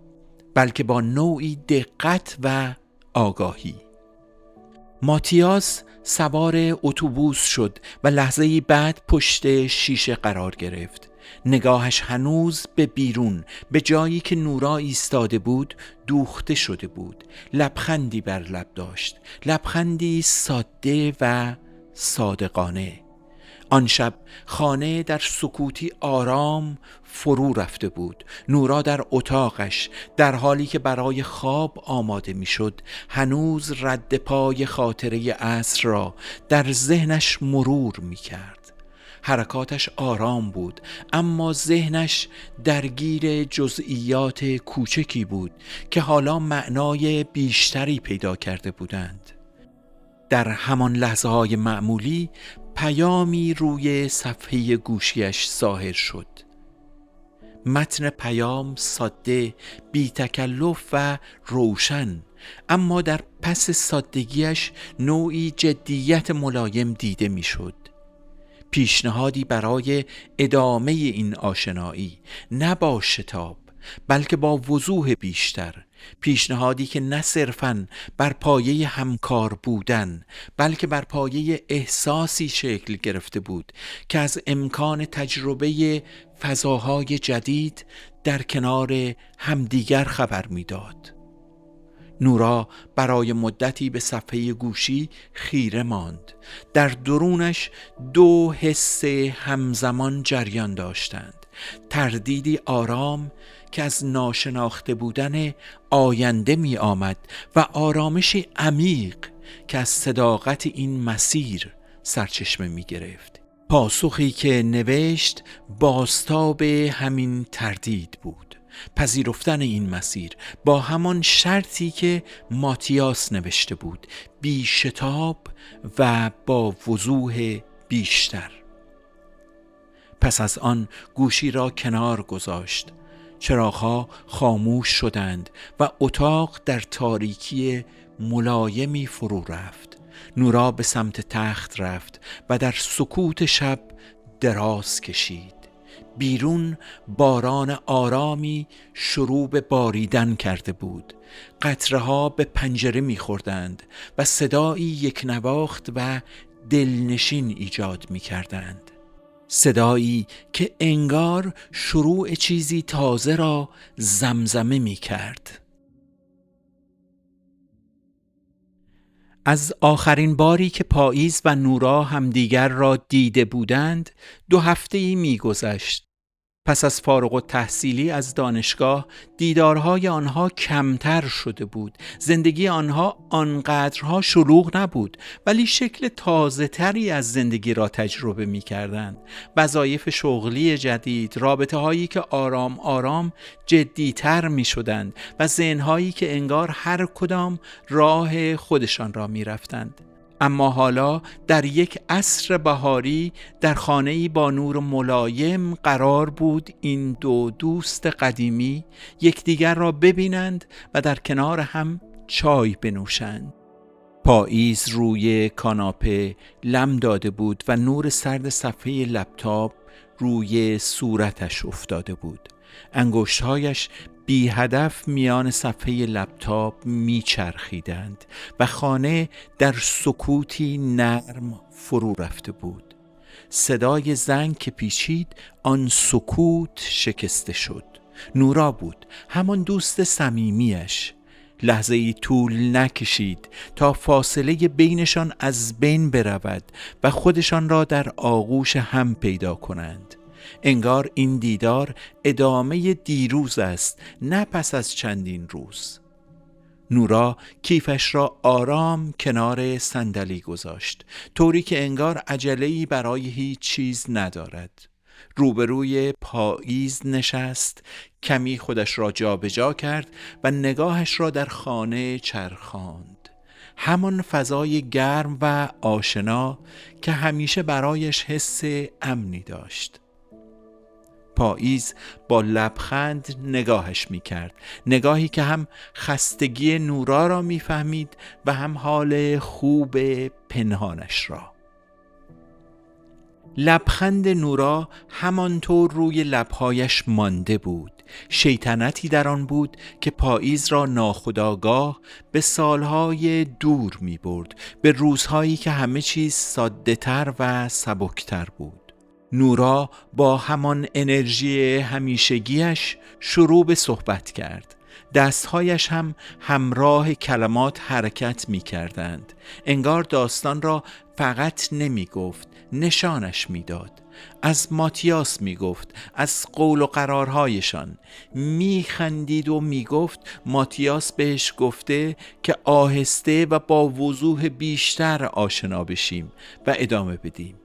بلکه با نوعی دقت و آگاهی. ماتیاس سوار اتوبوس شد و لحظه‌ای بعد پشت شیشه قرار گرفت. نگاهش هنوز به بیرون، به جایی که نورا ایستاده بود، دوخته شده بود. لبخندی بر لب داشت، لبخندی ساده و صادقانه. آن شب خانه در سکوتی آرام فرو رفته بود. نورا در اتاقش در حالی که برای خواب آماده میشد هنوز رد پای خاطره عصر را در ذهنش مرور میکرد. حرکاتش آرام بود اما ذهنش درگیر جزئیات کوچکی بود که حالا معنای بیشتری پیدا کرده بودند. در همان لحظه‌های معمولی پیامی روی صفحه گوشیش ظاهر شد. متن پیام ساده، بی تکلف و روشن، اما در پس سادگیش نوعی جدیت ملایم دیده میشد. پیشنهادی برای ادامه این آشنایی، نه با شتاب بلکه با وضوح بیشتر. پیشنهادی که نه صرفاً بر پایه همکار بودن بلکه بر پایه احساسی شکل گرفته بود که از امکان تجربه فضاهای جدید در کنار همدیگر خبر میداد. نورا برای مدتی به صفحه گوشی خیره ماند. در درونش دو حس همزمان جریان داشتند: تردیدی آرام که از ناشناخته بودن آینده می آمد و آرامشی عمیق که از صداقت این مسیر سرچشمه می گرفت. پاسخی که نوشت بازتاب همین تردید بود: پذیرفتن این مسیر با همان شرطی که ماتیاس نوشته بود، بی شتاب و با وضوح بیشتر. پس از آن گوشی را کنار گذاشت. چراغ‌ها خاموش شدند و اتاق در تاریکی ملایمی فرو رفت. نورا به سمت تخت رفت و در سکوت شب دراز کشید. بیرون باران آرامی شروع به باریدن کرده بود. قطره‌ها به پنجره می‌خوردند و صدایی یکنواخت و دلنشین ایجاد می‌کردند. صدایی که انگار شروع چیزی تازه را زمزمه می‌کرد. از آخرین باری که پاییز و نورا همدیگر را دیده بودند 2 هفته‌ای می‌گذشت. پس از فارغ التحصیلی از دانشگاه دیدارهای آنها کمتر شده بود. زندگی آنها آنقدرها شلوغ نبود، ولی شکل تازه تری از زندگی را تجربه می کردند. وظایف شغلی جدید، رابطه هایی که آرام آرام جدیتر می شدند و ذهنهایی که انگار هر کدام راه خودشان را می رفتند. اما حالا در یک عصر بهاری در خانه‌ای با نور ملایم قرار بود این 2 دوست قدیمی یکدیگر را ببینند و در کنار هم چای بنوشند. پاییز روی کاناپه لم داده بود و نور سرد صفحه لپتاپ روی صورتش افتاده بود. انگشت‌هایش بی هدف میان صفحه لپتاپ میچرخیدند و خانه در سکوتی نرم فرو رفته بود. صدای زنگ که پیچید آن سکوت شکسته شد. نورا بود، همان دوست صمیمیش. لحظه‌ای طول نکشید تا فاصله بینشان از بین برود و خودشان را در آغوش هم پیدا کنند. انگار این دیدار ادامه دیروز است، نه پس از چندین روز. نورا کیفش را آرام کنار صندلی گذاشت، طوری که انگار عجله‌ای برای هیچ چیز ندارد. روبروی پاییز نشست، کمی خودش را جابجا کرد و نگاهش را در خانه چرخاند. همان فضای گرم و آشنا که همیشه برایش حس امنی داشت. پاییز با لبخند نگاهش می‌کرد، نگاهی که هم خستگی نورا را می‌فهمید و هم حال خوب پنهانش را. لبخند نورا همانطور روی لب‌هایش مانده بود. شیطنتی در آن بود که پاییز را ناخودآگاه به سالهای دور می‌برد، به روزهایی که همه چیز ساده‌تر و سبکتر بود. نورا با همان انرژی همیشگیش شروع به صحبت کرد. دستهایش هم همراه کلمات حرکت می کردند. انگار داستان را فقط نمی گفت، نشانش می داد. از ماتیاس می گفت، از قول و قرارهایشان. می خندید و می گفت ماتیاس بهش گفته که آهسته و با وضوح بیشتر آشنا بشیم و ادامه بدیم.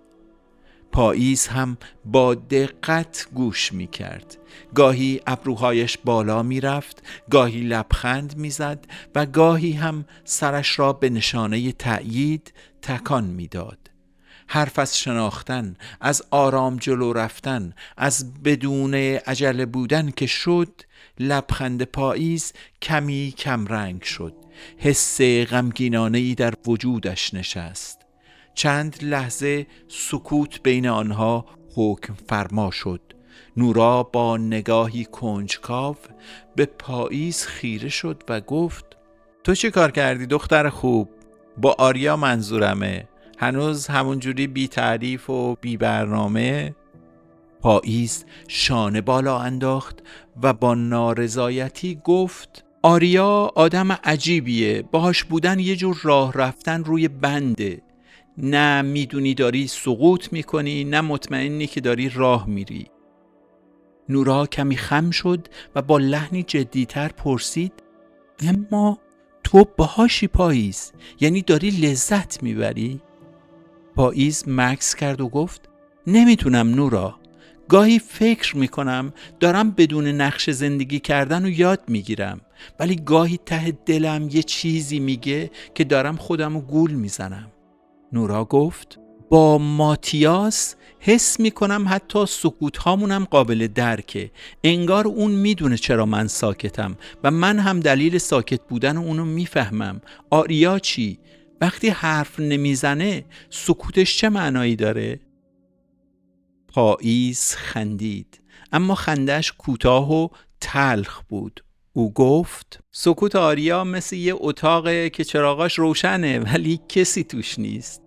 پاییز هم با دقت گوش می کرد. گاهی ابروهایش بالا می رفت، گاهی لبخند می زد و گاهی هم سرش را به نشانه تأیید تکان می داد. حرف از شناختن، از آرام جلو رفتن، از بدون عجله بودن که شد، لبخند پاییز کمی کم رنگ شد. حس غمگینانه‌ای در وجودش نشست. چند لحظه سکوت بین آنها حکم فرما شد. نورا با نگاهی کنجکاو به پاییز خیره شد و گفت: تو چی کار کردی دختر خوب؟ با آریا منظورمه. هنوز همونجوری بی تعریف و بی برنامه؟ پاییز شانه بالا انداخت و با نارضایتی گفت: آریا آدم عجیبیه، باهاش بودن یه جور راه رفتن روی بنده. نه میدونی داری سقوط میکنی، نه مطمئنی که داری راه میری. نورا کمی خم شد و با لحنی جدیتر پرسید: اما تو باهاشی پاییز؟ یعنی داری لذت میبری؟ پاییز مکث کرد و گفت: نمیتونم نورا. گاهی فکر میکنم دارم بدون نقشه زندگی کردن و یاد میگیرم، ولی گاهی ته دلم یه چیزی میگه که دارم خودمو گول میزنم. نورا گفت: با ماتیاس حس میکنم حتی سکوت هامونم قابل درکه. انگار اون میدونه چرا من ساکتم و من هم دلیل ساکت بودن اونو میفهمم. آریا چی؟ وقتی حرف نمیزنه سکوتش چه معنایی داره؟ پاییز خندید، اما خندش کوتاه و تلخ بود. او گفت: سکوت آریا مثل یه اتاقه که چراغاش روشنه ولی کسی توش نیست.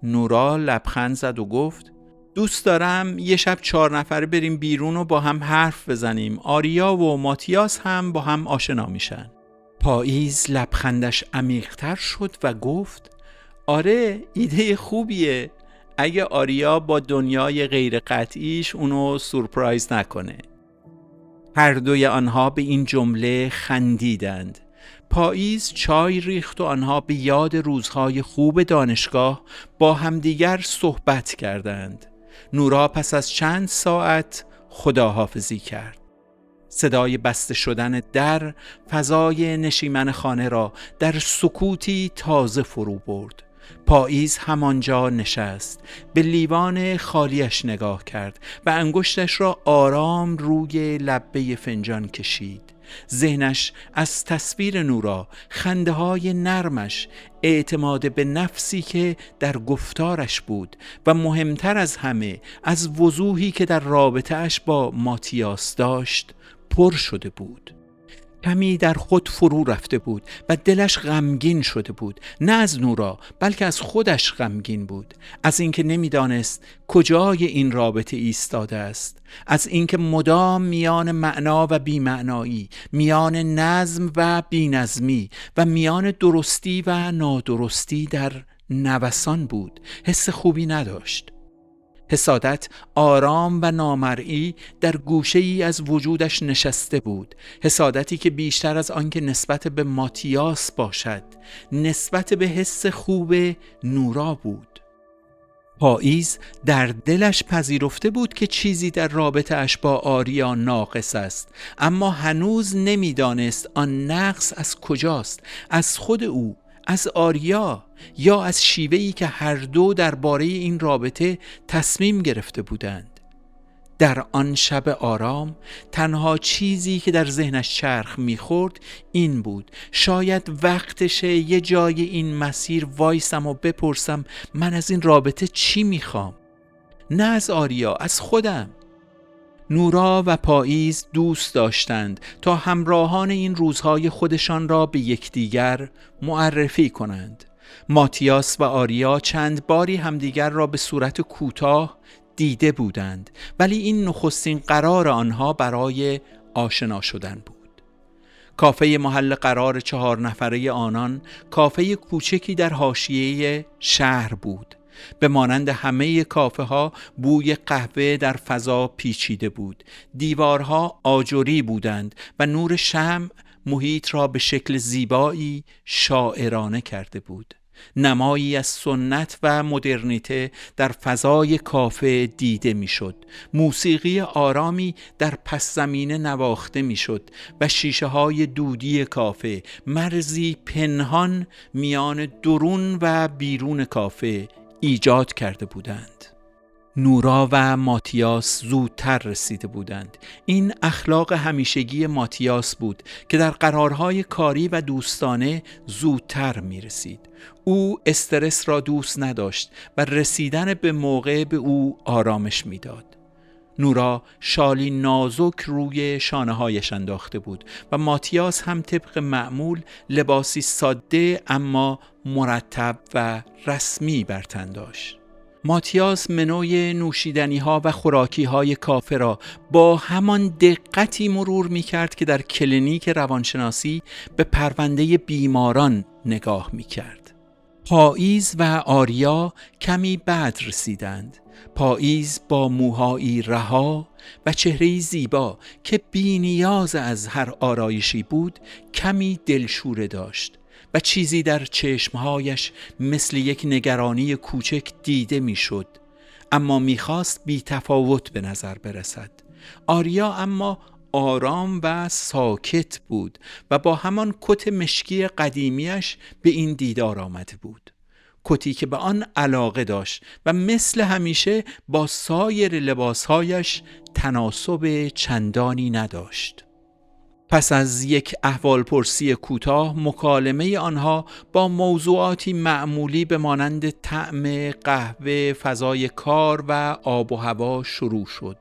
نورا لبخند زد و گفت: دوست دارم یه شب 4 نفره بریم بیرون و با هم حرف بزنیم. آریا و ماتیاس هم با هم آشنا میشن. پاییز لبخندش عمیق‌تر شد و گفت: آره، ایده خوبیه، اگه آریا با دنیای غیر قطعیش اونو سورپرایز نکنه. هر دوی آنها به این جمله خندیدند. پاییز چای ریخت و آنها به یاد روزهای خوب دانشگاه با همدیگر صحبت کردند. نورا پس از چند ساعت خداحافظی کرد. صدای بسته شدن در فضای نشیمن خانه را در سکوتی تازه فرو برد. پاییز همانجا نشست، به لیوان خالیش نگاه کرد و انگشتش را آرام روی لبه فنجان کشید. ذهنش از تصویر نورا، خنده‌های نرمش، اعتماد به نفسی که در گفتارش بود و مهمتر از همه از وضوحی که در رابطه‌اش با ماتیاس داشت پر شده بود. کمی در خود فرو رفته بود و دلش غمگین شده بود. نه از نورا، بلکه از خودش غمگین بود، از اینکه نمیدانست کجای این رابطه ایستاده است، از اینکه مدام میان معنا و بی‌معنایی، میان نظم و بی‌نظمی و میان درستی و نادرستی در نوسان بود. حس خوبی نداشت. حسادت آرام و نامرئی در گوشه‌ای از وجودش نشسته بود. حسادتی که بیشتر از آنکه نسبت به ماتیاس باشد، نسبت به حس خوب نورا بود. پاییز در دلش پذیرفته بود که چیزی در رابطه اش با آریا ناقص است، اما هنوز نمیدانست آن نقص از کجاست، از خود او، از آریا، یا از شیوهی که هر دو درباره این رابطه تصمیم گرفته بودند. در آن شب آرام تنها چیزی که در ذهنش چرخ می‌خورد این بود: شاید وقتشه یه جای این مسیر وایسم و بپرسم من از این رابطه چی می‌خوام؟ نه از آریا، از خودم. نورا و پاییز دوست داشتند تا همراهان این روزهای خودشان را به یکدیگر معرفی کنند. ماتیاس و آریا چند باری همدیگر را به صورت کوتاه دیده بودند، ولی این نخستین قرار آنها برای آشنا شدن بود. کافه محل قرار 4 نفره آنان کافه کوچکی در حاشیه شهر بود. به مانند همه کافه ها بوی قهوه در فضا پیچیده بود. دیوارها آجری بودند و نور شمع محیط را به شکل زیبایی شاعرانه کرده بود. نمایی از سنت و مدرنیته در فضای کافه دیده میشد. موسیقی آرامی در پس زمینه نواخته میشد و شیشه های دودی کافه مرزی پنهان میان درون و بیرون کافه ایجاد کرده بودند. نورا و ماتیاس زودتر رسیده بودند. این اخلاق همیشگی ماتیاس بود که در قرارهای کاری و دوستانه زودتر می رسید. او استرس را دوست نداشت و رسیدن به موقع به او آرامش می داد. نورا شالی نازک روی شانه‌هایش انداخته بود و ماتیاس هم طبق معمول لباسی ساده اما مرتب و رسمی بر تن داشت. ماتیاس منوی نوشیدنی ها و خوراکی های کافه را با همان دقتی مرور می کرد که در کلینیک روانشناسی به پرونده بیماران نگاه می کرد. پاییز و آریا کمی بعد رسیدند. پاییز با موهایی رها و چهره‌ای زیبا که بی نیاز از هر آرایشی بود کمی دلشوره داشت و چیزی در چشمهایش مثل یک نگرانی کوچک دیده میشد، اما میخواست بی تفاوت به نظر برسد. آریا اما آرام و ساکت بود و با همان کت مشکی قدیمیش به این دیدار آمده بود. کتی که به آن علاقه داشت و مثل همیشه با سایر لباسهایش تناسب چندانی نداشت. پس از یک احوالپرسی کوتاه مکالمه آنها با موضوعاتی معمولی به مانند طعم قهوه، فضای کار و آب و هوا شروع شد،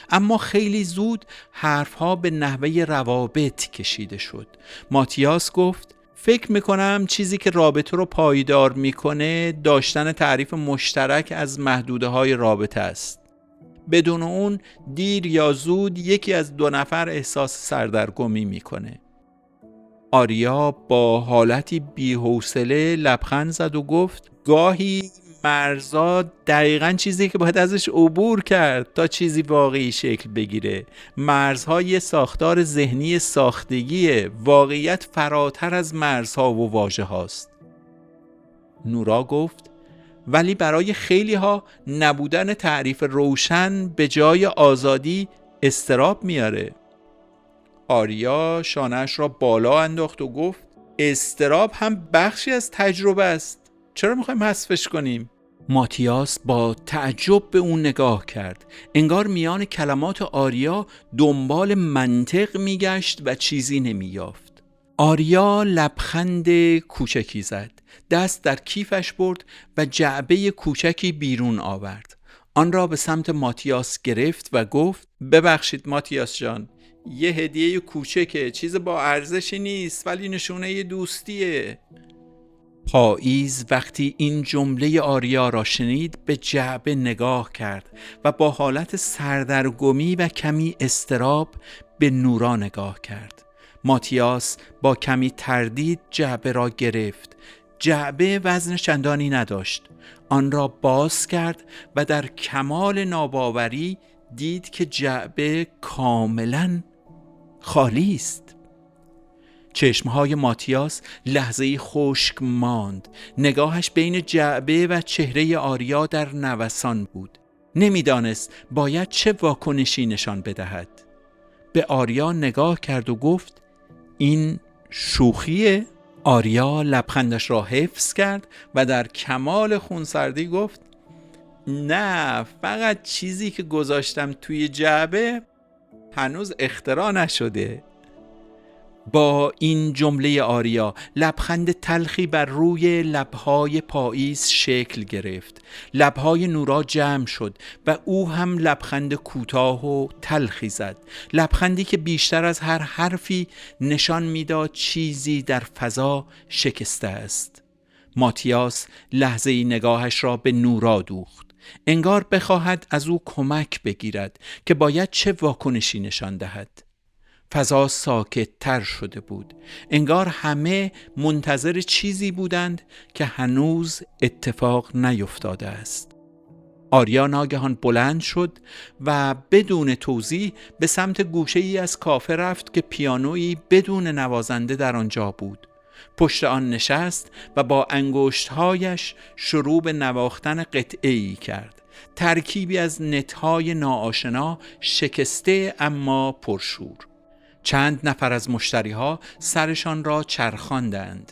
اما خیلی زود حرفها به نحوه روابط کشیده شد. ماتیاس گفت فکر میکنم چیزی که رابطه رو پایدار میکنه داشتن تعریف مشترک از محدوده های رابطه است. بدون اون دیر یا زود یکی از دو نفر احساس سردرگمی میکنه. آریا با حالتی بی‌حوصله لبخند زد و گفت گاهی مرزا دقیقاً چیزی که باید ازش عبور کرد تا چیزی واقعی شکل بگیره. مرزها یه ساختار ذهنی ساختگیه. واقعیت فراتر از مرزها و واژه هاست. نورا گفت ولی برای خیلی ها نبودن تعریف روشن به جای آزادی اضطراب میاره. آریا شانه‌اش را بالا انداخت و گفت اضطراب هم بخشی از تجربه است. چرا میخوایم حذفش کنیم؟ ماتیاس با تعجب به اون نگاه کرد. انگار میان کلمات آریا دنبال منطق میگشت و چیزی نمییافت. آریا لبخند کوچکی زد. دست در کیفش برد و جعبه کوچکی بیرون آورد. آن را به سمت ماتیاس گرفت و گفت ببخشید ماتیاس جان، یه هدیه کوچکه، چیز با ارزشی نیست ولی نشونه دوستیه. پاییز وقتی این جمله آریا را شنید به جعبه نگاه کرد و با حالت سردرگمی و کمی اضطراب به نورا نگاه کرد. ماتیاس با کمی تردید جعبه را گرفت. جعبه وزن چندانی نداشت. آن را باز کرد و در کمال ناباوری دید که جعبه کاملاً خالی است. چشمهای ماتیاس لحظه‌ای خشک ماند. نگاهش بین جعبه و چهره آریا در نوسان بود. نمیدانست باید چه واکنشی نشان بدهد. به آریا نگاه کرد و گفت این شوخیه؟ آریا لبخندش را حفظ کرد و در کمال خونسردی گفت نه، فقط چیزی که گذاشتم توی جعبه هنوز اختراع نشده. با این جمله آریا لبخند تلخی بر روی لبهای پاییز شکل گرفت. لبهای نورا جمع شد و او هم لبخند کوتاه و تلخی زد. لبخندی که بیشتر از هر حرفی نشان میداد چیزی در فضا شکسته است. ماتیاس لحظه‌ای نگاهش را به نورا دوخت. انگار بخواهد از او کمک بگیرد که باید چه واکنشی نشان دهد. فضا ساکت تر شده بود. انگار همه منتظر چیزی بودند که هنوز اتفاق نیفتاده است. آریا ناگهان بلند شد و بدون توضیح به سمت گوشه‌ای از کافه رفت که پیانویی بدون نوازنده در آنجا بود. پشت آن نشست و با انگشت‌هایش شروع به نواختن قطعه‌ای کرد. ترکیبی از نت‌های ناآشنا، شکسته اما پرشور. چند نفر از مشتری‌ها سرشان را چرخاندند.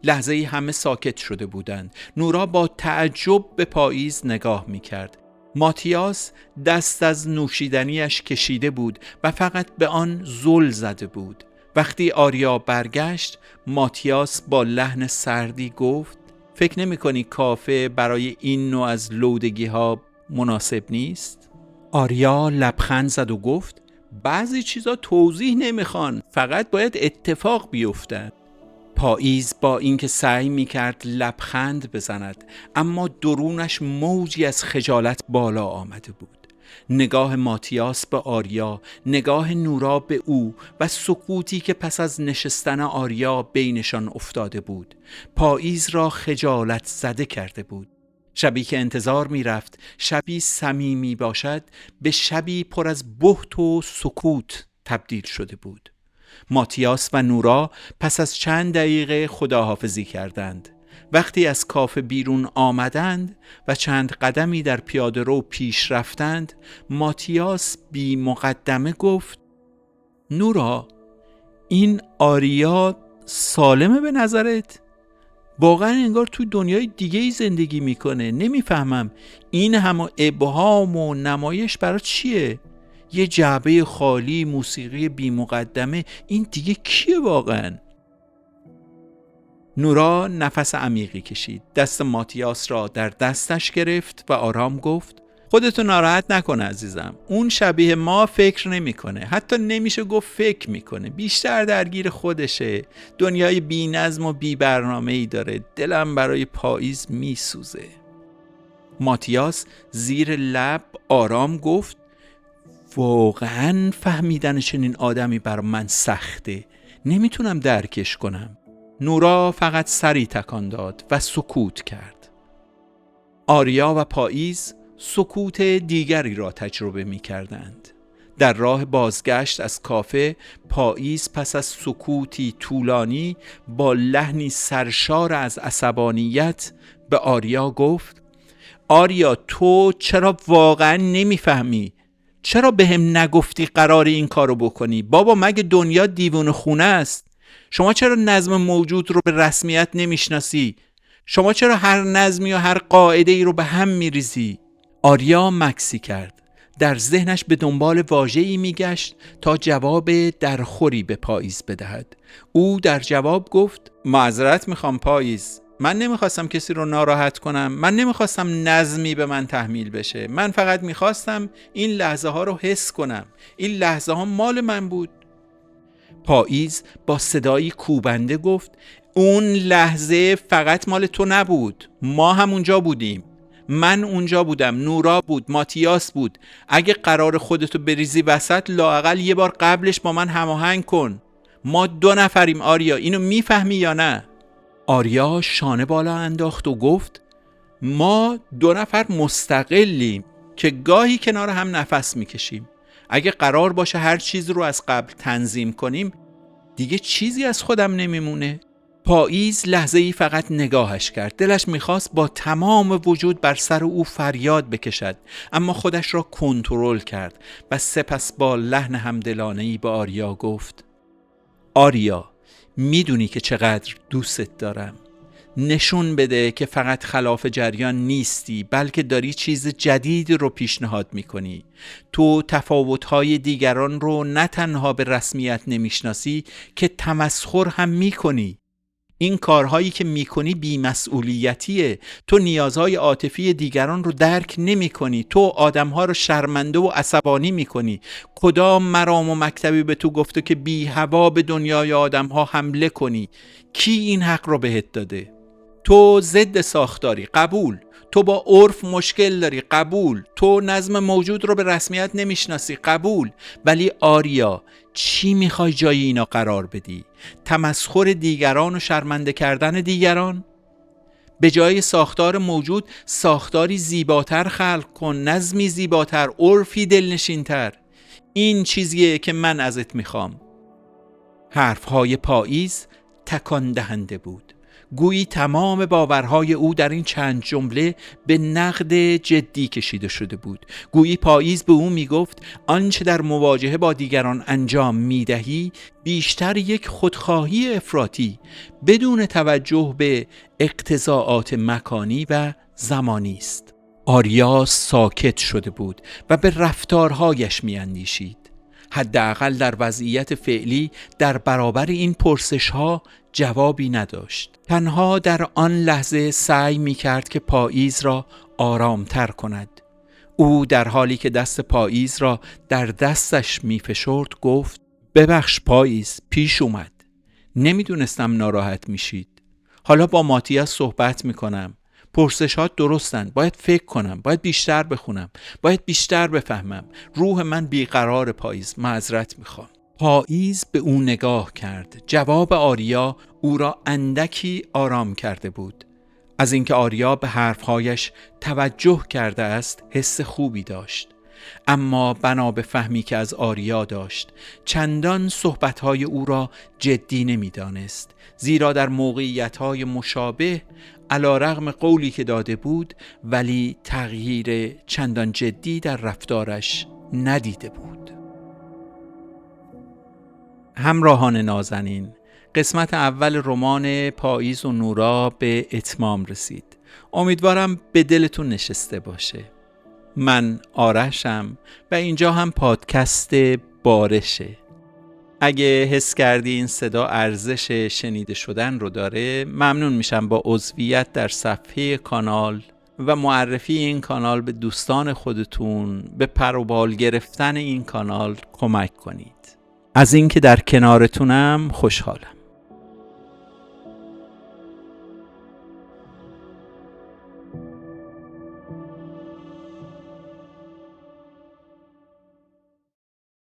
لحظه‌ای همه ساکت شده بودند. نورا با تعجب به پاییز نگاه می‌کرد. ماتیاس دست از نوشیدنیش کشیده بود و فقط به آن زل زده بود. وقتی آریا برگشت، ماتیاس با لحن سردی گفت: فکر نمی کنی کافه برای این نوع از لودگی ها مناسب نیست؟ آریا لبخند زد و گفت: بعضی چیزا توضیح نمیخوان، فقط باید اتفاق بیفتن. پاییز با اینکه سعی میکرد لبخند بزند، اما درونش موجی از خجالت بالا آمده بود. نگاه ماتیاس به آریا، نگاه نورا به او و سکوتی که پس از نشستن آریا بینشان افتاده بود، پاییز را خجالت زده کرده بود. شبی که انتظار میرفت شبی صمیمی باشد، به شبی پر از بهت و سکوت تبدیل شده بود. ماتیاس و نورا پس از چند دقیقه خداحافظی کردند. وقتی از کافه بیرون آمدند و چند قدمی در پیاده رو پیش رفتند، ماتیاس بی مقدمه گفت: نورا، این آریا سالمه به نظرت؟ واقعا انگار توی دنیای دیگه‌ای زندگی میکنه. نمیفهمم این همه ابهام و نمایش برای چیه؟ یه جعبه خالی، موسیقی بی مقدمه، این دیگه کیه واقعا؟ نورا نفس عمیقی کشید، دست ماتیاس را در دستش گرفت و آرام گفت: خودتو ناراحت نکن عزیزم، اون شبیه ما فکر نمیکنه، حتی نمیشه گفت فکر میکنه، بیشتر درگیر خودشه، دنیای بی نظم و بی برنامه‌ای داره. دلم برای پاییز میسوزه. ماتیاس زیر لب آرام گفت: واقعا فهمیدن چنین آدمی بر من سخته، نمیتونم درکش کنم. نورا فقط سری تکان داد و سکوت کرد. آریا و پاییز سکوت دیگری را تجربه می کردند. در راه بازگشت از کافه، پاییز پس از سکوتی طولانی با لحنی سرشار از عصبانیت به آریا گفت: آریا، تو چرا واقعا نمیفهمی؟ چرا به هم نگفتی قرار این کارو بکنی؟ بابا، مگه دنیا دیوونه خونه است؟ شما چرا نظم موجود رو به رسمیت نمیشناسی؟ شما چرا هر نظمی و هر قاعده ای رو به هم میریزی؟ آریا مکسی کرد. در ذهنش به دنبال واژه‌ای میگشت تا جواب درخوری به پاییز بدهد. او در جواب گفت: معذرت میخوام پاییز، من نمیخواستم کسی رو ناراحت کنم، من نمیخواستم نظمی به من تحمیل بشه، من فقط میخواستم این لحظه ها رو حس کنم، این لحظه ها مال من بود. پاییز با صدایی کوبنده گفت: اون لحظه فقط مال تو نبود، ما هم اونجا بودیم، من اونجا بودم، نورا بود، ماتیاس بود. اگه قرار خودتو بریزی وسط، لااقل یه بار قبلش با من هماهنگ کن. ما 2 نفریم آریا، اینو میفهمی یا نه؟ آریا شانه بالا انداخت و گفت: ما 2 نفر مستقلیم که گاهی کنار هم نفس میکشیم. اگه قرار باشه هر چیز رو از قبل تنظیم کنیم، دیگه چیزی از خودم نمیمونه. پاییز لحظه‌ای فقط نگاهش کرد. دلش میخواست با تمام وجود بر سر او فریاد بکشد، اما خودش را کنترل کرد و سپس با لحن همدلانه‌ای به آریا گفت: آریا، میدونی که چقدر دوستت دارم. نشون بده که فقط خلاف جریان نیستی، بلکه داری چیز جدید رو پیشنهاد میکنی. تو تفاوت‌های دیگران رو نه تنها به رسمیت نمیشناسی، که تمسخر هم میکنی. این کارهایی که میکنی بی‌مسئولیتیه. تو نیازهای عاطفی دیگران رو درک نمیکنی. تو آدمها رو شرمنده و عصبانی میکنی. کدام مرام و مکتبی به تو گفته که بی هوا به دنیای آدمها حمله کنی؟ کی این حق رو بهت داده؟ تو ضد ساختاری، قبول. تو با عرف مشکل داری، قبول. تو نظم موجود رو به رسمیت نمیشناسی، قبول. ولی آریا، چی میخوای جای اینا قرار بدی؟ تمسخر دیگران و شرمنده کردن دیگران؟ به جای ساختار موجود ساختاری زیباتر خلق کن، نظمی زیباتر، عرفی دلنشینتر. این چیزیه که من ازت میخوام. حرفهای پاییز تکان دهنده بود. گویی تمام باورهای او در این چند جمله به نقد جدی کشیده شده بود. گویی پاییز به او میگفت آنچه در مواجهه با دیگران انجام میدهی بیشتر یک خودخواهی افراطی بدون توجه به اقتضاعات مکانی و زمانی است. آریا ساکت شده بود و به رفتارهایش می‌اندیشید. حداقل در وضعیت فعلی در برابر این پرسش‌ها جوابی نداشت. تنها در آن لحظه سعی می‌کرد که پاییز را آرامتر کند. او در حالی که دست پاییز را در دستش می‌فشرد گفت: ببخش پاییز، پیش اومد. نمیدونستم ناراحت میشید. حالا با ماتیاس صحبت میکنم. پرسشات درستن. باید فکر کنم. باید بیشتر بخونم. باید بیشتر بفهمم. روح من بیقرار پاییز. معذرت میخوام. پاییز به او نگاه کرد. جواب آریا او را اندکی آرام کرده بود. از اینکه آریا به حرفهایش توجه کرده است حس خوبی داشت. اما بنا به فهمی که از آریا داشت چندان صحبتهای او را جدی نمی‌دانست، زیرا در موقعیت‌های مشابه علی‌رغم قولی که داده بود ولی تغییر چندان جدی در رفتارش ندیده بود. همراهان نازنین، قسمت اول رمان پاییز و نورا به اتمام رسید. امیدوارم به دلتون نشسته باشه. من آرشم و اینجا هم پادکست بارشه. اگه حس کردی این صدا ارزش شنیده شدن رو داره، ممنون میشم با عضویت در صفحه کانال و معرفی این کانال به دوستان خودتون به پر و بال گرفتن این کانال کمک کنید. از اینکه در کنارتونم خوشحالم.